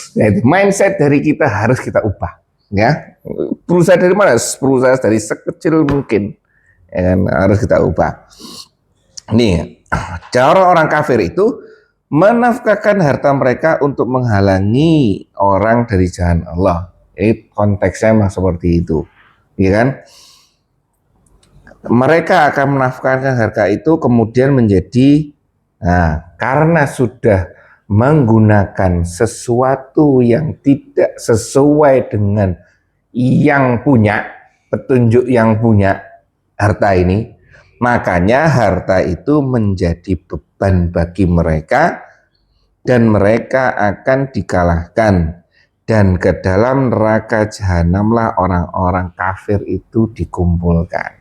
Nah, itu mindset dari kita harus kita ubah, ya. Berusaha dari mana? Berusaha dari sekecil mungkin, ya kan? Harus kita ubah. Nih, cara orang kafir itu menafkahkan harta mereka untuk menghalangi orang dari jalan Allah. Ini konteksnya memang seperti itu, ya kan? Mereka akan menafkahkan harta itu kemudian menjadi, nah, karena sudah menggunakan sesuatu yang tidak sesuai dengan yang punya, petunjuk yang punya harta ini, makanya harta itu menjadi beban bagi mereka dan mereka akan dikalahkan, dan ke dalam neraka jahanamlah orang-orang kafir itu dikumpulkan.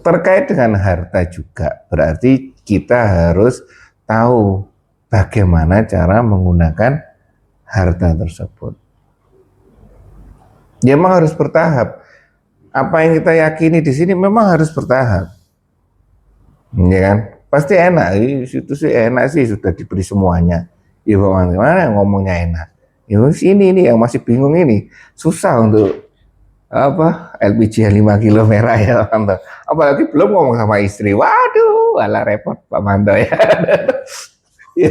Terkait dengan harta juga berarti kita harus tahu bagaimana cara menggunakan harta tersebut. Ya, memang harus bertahap. Apa yang kita yakini di sini memang harus bertahap. Ya kan? Pasti enak. Itu sih enak sih, sudah diberi semuanya. Ya bagaimana ngomongnya enak. Ya ini yang masih bingung ini. Susah untuk apa LPG 5 kilo merah ya Pak Manto. Apalagi belum ngomong sama istri. Waduh, alah repot Pak Manto ya. Ya,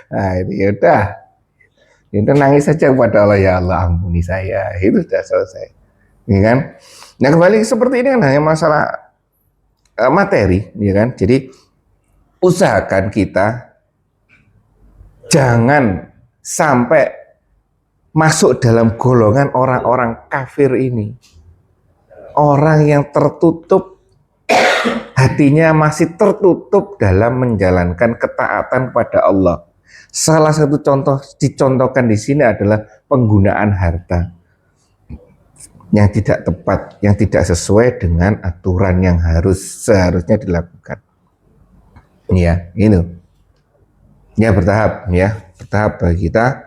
nah ini yaudah, itu nangis saja kepada Allah, ya Allah ampuni saya, itu sudah selesai, ya kan? Nah kembali seperti ini kan hanya masalah materi, ya kan? Jadi usahakan kita jangan sampai masuk dalam golongan orang-orang kafir ini, orang yang tertutup. Hatinya masih tertutup dalam menjalankan ketaatan kepada Allah. Salah satu contoh dicontohkan di sini adalah penggunaan harta yang tidak tepat, yang tidak sesuai dengan aturan yang seharusnya dilakukan. Ya, itu. Ya bertahap, bagi kita.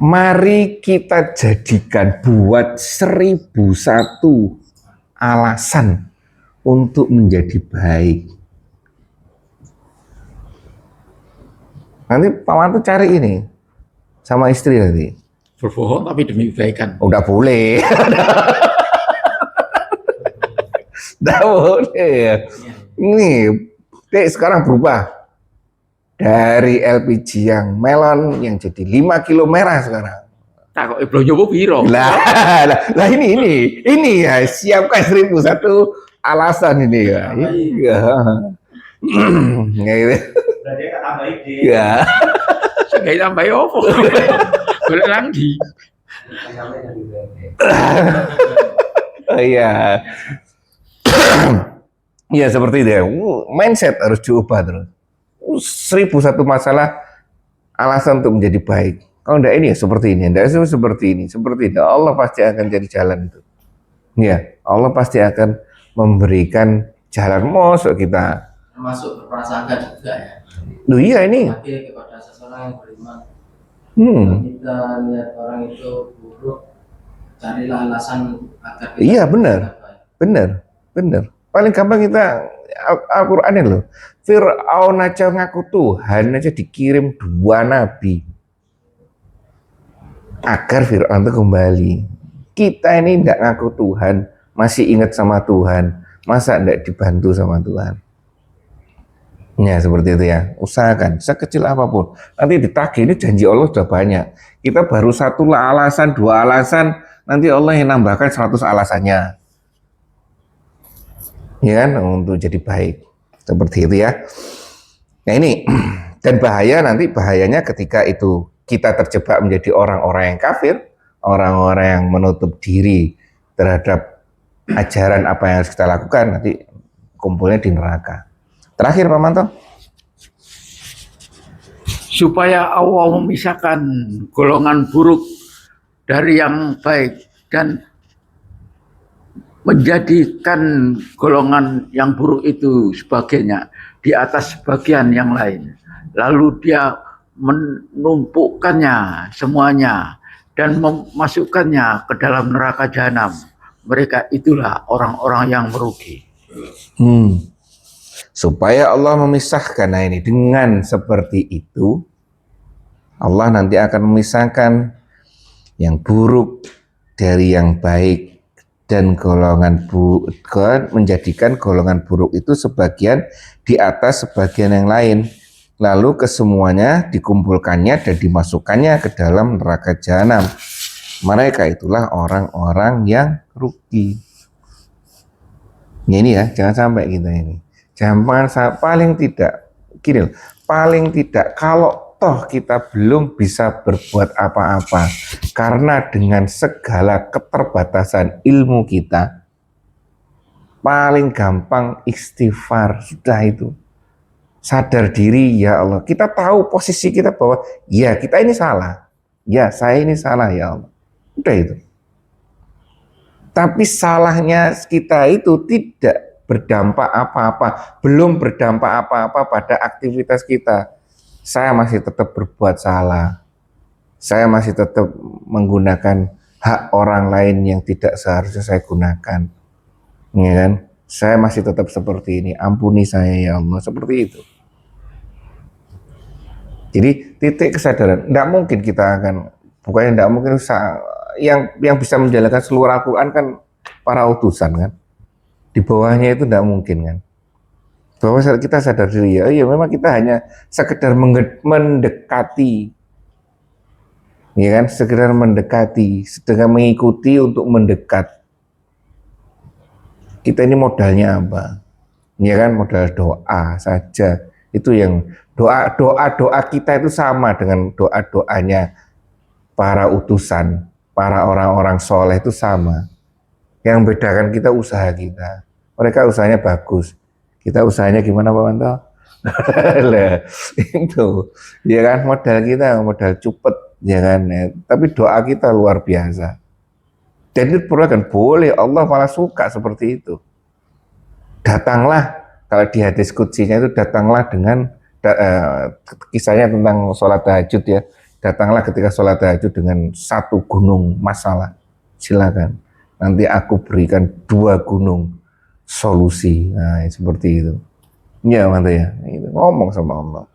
Mari kita jadikan buat 1001 alasan untuk menjadi baik. Nanti Pak Mantu cari ini sama istri nanti. Berbohong tapi demi kebaikan. Udah boleh. Udah boleh. Ini, Dek, sekarang berubah. Dari LPG yang melon yang jadi 5 kilo merah sekarang. Tak kok belum nyoba piro. Lah ini ya, siapkan 1001 alasan ini ya. Iya. Gitu. Berarti kan tambah ide. Ya. Saya tambah opo. Golek lagi. Iya. Iya seperti itu ya. Mindset harus diubah terus. 1001 masalah alasan untuk menjadi baik. Kalau enggak ini ya seperti ini, enggak seperti ini. Allah pasti akan jadi jalan itu. Ya, Allah pasti akan memberikan jalan. Masuk kita. Termasuk berprasangka juga ya. Loh iya ini. Adil kepada seseorang yang beriman. Kalau kita lihat orang itu buruk, carilah alasan agar kita Iya benar, tidak baik. benar. Paling gampang kita Al-Qur'an ini loh. Fir'aun aja ngaku Tuhan aja dikirim 2 nabi agar Fir'aun itu kembali. Kita ini tidak ngaku Tuhan, masih ingat sama Tuhan, masa tidak dibantu sama Tuhan? Ya seperti itu ya. Usahakan sekecil apapun. Nanti ditagih, ini janji Allah sudah banyak. Kita baru 1 alasan, 2 alasan, nanti Allah yang nambahkan 100 alasannya. Ya kan, untuk jadi baik. Seperti itu ya. Nah ini, dan bahayanya ketika itu kita terjebak menjadi orang-orang yang kafir, orang-orang yang menutup diri terhadap ajaran apa yang harus kita lakukan, nanti kumpulnya di neraka. Terakhir Pak Manto. Supaya Allah memisahkan golongan buruk dari yang baik dan menjadikan golongan yang buruk itu sebagainya di atas sebagian yang lain. Lalu dia menumpukkannya semuanya dan memasukkannya ke dalam neraka jahanam. Mereka itulah orang-orang yang merugi. Supaya Allah memisahkan, nah ini dengan seperti itu Allah nanti akan memisahkan yang buruk dari yang baik, dan golongan buruk menjadikan golongan buruk itu sebagian di atas sebagian yang lain, lalu kesemuanya dikumpulkannya dan dimasukkannya ke dalam neraka jahanam. Mereka itulah orang-orang yang rugi. Ya ini ya, jangan sampai kita ini. Jangan paling tidak, gini loh, paling tidak kalau toh kita belum bisa berbuat apa-apa karena dengan segala keterbatasan ilmu kita, paling gampang istighfar, sudah itu. Sadar diri, ya Allah, kita tahu posisi kita bahwa ya kita ini salah, ya saya ini salah ya Allah, udah itu. Tapi salahnya kita itu tidak berdampak apa-apa, belum berdampak apa-apa pada aktivitas kita. Saya masih tetap berbuat salah, saya masih tetap menggunakan hak orang lain yang tidak seharusnya saya gunakan, ya kan? Saya masih tetap seperti ini, ampuni saya ya Allah, seperti itu. Jadi titik kesadaran, tidak mungkin kita akan, bukannya tidak mungkin, yang bisa menjalankan seluruh Al-Quran kan para utusan kan, di bawahnya itu tidak mungkin kan. Bahwa kita sadar diri ya, iya memang kita hanya sekedar mendekati, ya kan, sekedar mendekati, sedang mengikuti untuk mendekat. Kita ini modalnya apa? Ya kan, modal doa saja. Itu yang doa kita itu sama dengan doa-doanya para utusan, para orang-orang soleh itu sama. Yang bedakan kita usaha kita. Mereka usahanya bagus, kita usahanya gimana Pak Manto? Itu, ya kan, modal kita modal cupet, ya kan. Ya. Tapi doa kita luar biasa. Dan itu boleh, Allah malah suka seperti itu. Datanglah, kalau di hadis kutsinya itu datanglah dengan kisahnya tentang sholat tahajud ya. Datanglah ketika sholat tahajud dengan 1 gunung masalah, silakan. Nanti aku berikan 2 gunung solusi. Nah, seperti itu. Ya, mantu ya. Itu ngomong sama Allah.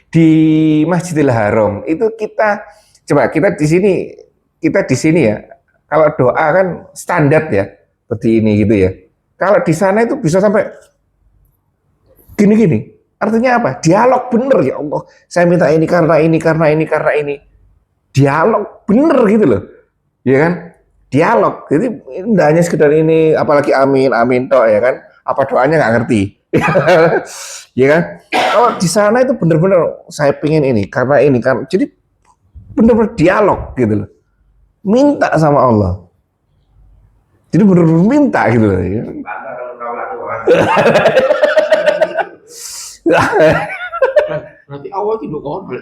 Di Masjidil Haram itu kita coba kita di sini ya. Kalau doa kan standar ya, seperti ini gitu ya. Kalau di sana itu bisa sampai gini-gini. Artinya apa? Dialog bener ya Allah. Saya minta ini karena ini, karena ini, karena ini. Dialog bener gitu loh. Ya kan? Dialog. Jadi tidak hanya sekedar ini, apalagi amin, amin toh ya kan? Apa doanya nggak ngerti. Ya kan? Kalau di sana itu bener-bener saya pengen ini, karena ini, kan. Jadi bener-bener dialog gitu loh. Minta sama Allah. Jadi bener-bener minta gitu loh. Ya. Berarti awal tidak konon.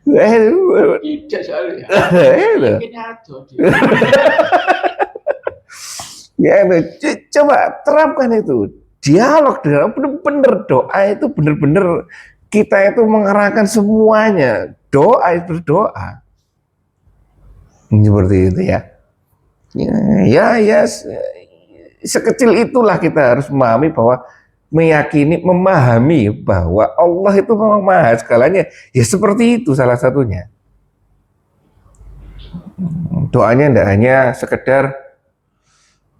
Tidak soalnya. Ini aja. Ya, coba terapkan itu. Dialog dengan bener-bener doa itu bener-bener kita itu mengerahkan semuanya, doa itu berdoa. Seperti itu ya. Ya, sekecil itulah kita harus memahami bahwa memahami bahwa Allah itu memang maha segalanya. Ya seperti itu salah satunya. Doanya tidak hanya sekedar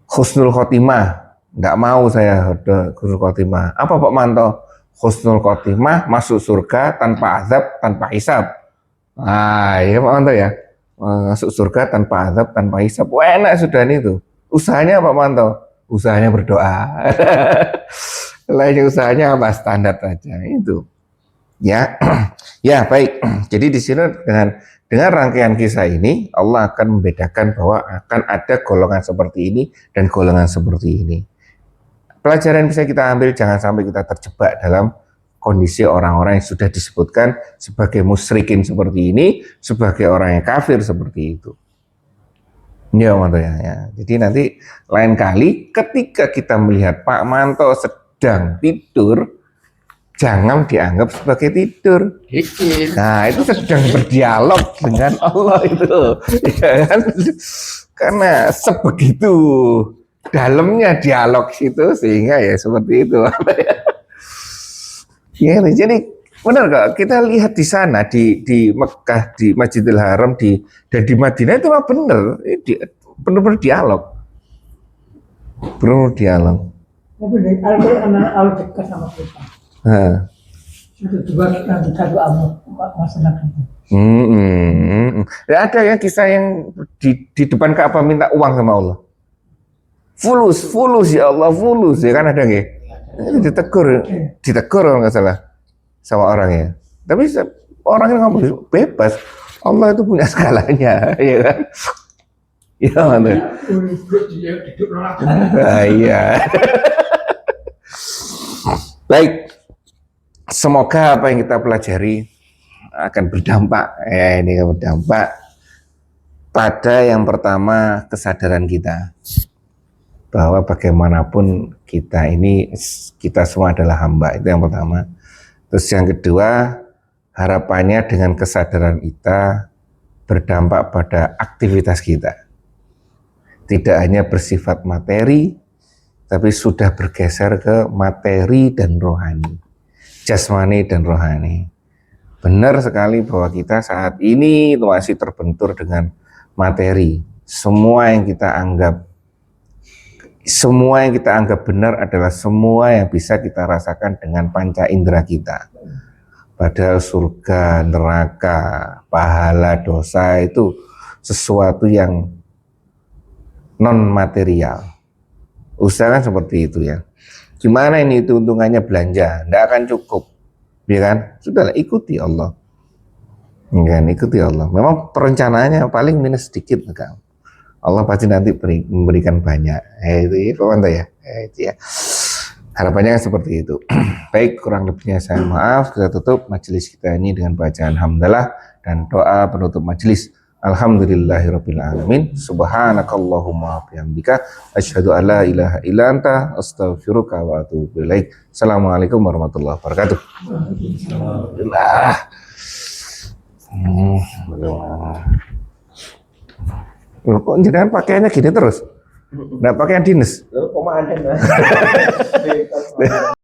husnul khotimah. Tidak mau saya husnul khotimah. Apa Pak Manto? Husnul khotimah, masuk surga tanpa azab, tanpa hisab. Ya Pak Manto ya. Masuk surga tanpa azab, tanpa hisab. Wah, enak sudah itu. Usahanya Pak Manto? Usahanya berdoa. Lainnya usahanya apa? Standar aja itu. Ya, ya baik. Jadi di sini dengan rangkaian kisah ini Allah akan membedakan bahwa akan ada golongan seperti ini dan golongan seperti ini. Pelajaran yang bisa kita ambil, jangan sampai kita terjebak dalam kondisi orang-orang yang sudah disebutkan sebagai musyrikin seperti ini, sebagai orang yang kafir seperti itu. Ya, ya. Jadi nanti lain kali ketika kita melihat Pak Manto sedang tidur, jangan dianggap sebagai tidur. Nah, itu sedang berdialog dengan Allah itu. Ya kan? Karena sebegitu dalamnya dialog itu sehingga ya seperti itu. Ya, jadi benar kok, kita lihat di sana di Mekah, di Masjidil Haram, dan di Madinah itu mah benar, benar-benar dialog, benar dialog. Tapi dari Al-Quran Allah dekat sama kita. Itu juga yang kita doa masyarakat. Ya, ada yang kisah yang di depan Ka'bah minta uang sama Allah. Fulus ya Allah, fulus ya kan ada nggak? Ditegur kalau nggak salah sama orangnya. Tapi orangnya ngomong bebas, Allah itu punya segalanya, ya kan? Ya mana? Iya. Baik, semoga apa yang kita pelajari akan berdampak. Ini akan berdampak pada yang pertama, kesadaran kita bahwa bagaimanapun kita semua adalah hamba, itu yang pertama. Terus yang kedua, harapannya dengan kesadaran kita berdampak pada aktivitas kita. Tidak hanya bersifat materi, tapi sudah bergeser ke materi dan rohani, jasmani dan rohani. Benar sekali bahwa kita saat ini masih terbentur dengan materi. Semua yang kita anggap benar adalah semua yang bisa kita rasakan dengan panca indera kita. Padahal surga, neraka, pahala, dosa itu sesuatu yang non material. Usahakan seperti itu ya. Gimana ini itu untungannya belanja? Tidak akan cukup, ya kan? Sudahlah, ikuti Allah. Kan, ikuti Allah. Memang perencanaannya paling minus sedikit, kan? Allah pasti nanti memberikan banyak. Itu ya. Itu ya. Harapannya seperti itu. Baik, kurang lebihnya saya maaf. Kita tutup majelis kita ini dengan bacaan hamdalah dan doa penutup majelis. Alhamdulillahirabbil alamin. Subhanakallahumma bihamdika asyhadu an la ilaha illa anta astaghfiruka wa atubu ilaik. Assalamualaikum warahmatullahi wabarakatuh. Alhamdulillah. Loh, kok jangan pakaiannya gini terus? Nggak pakaian dinas?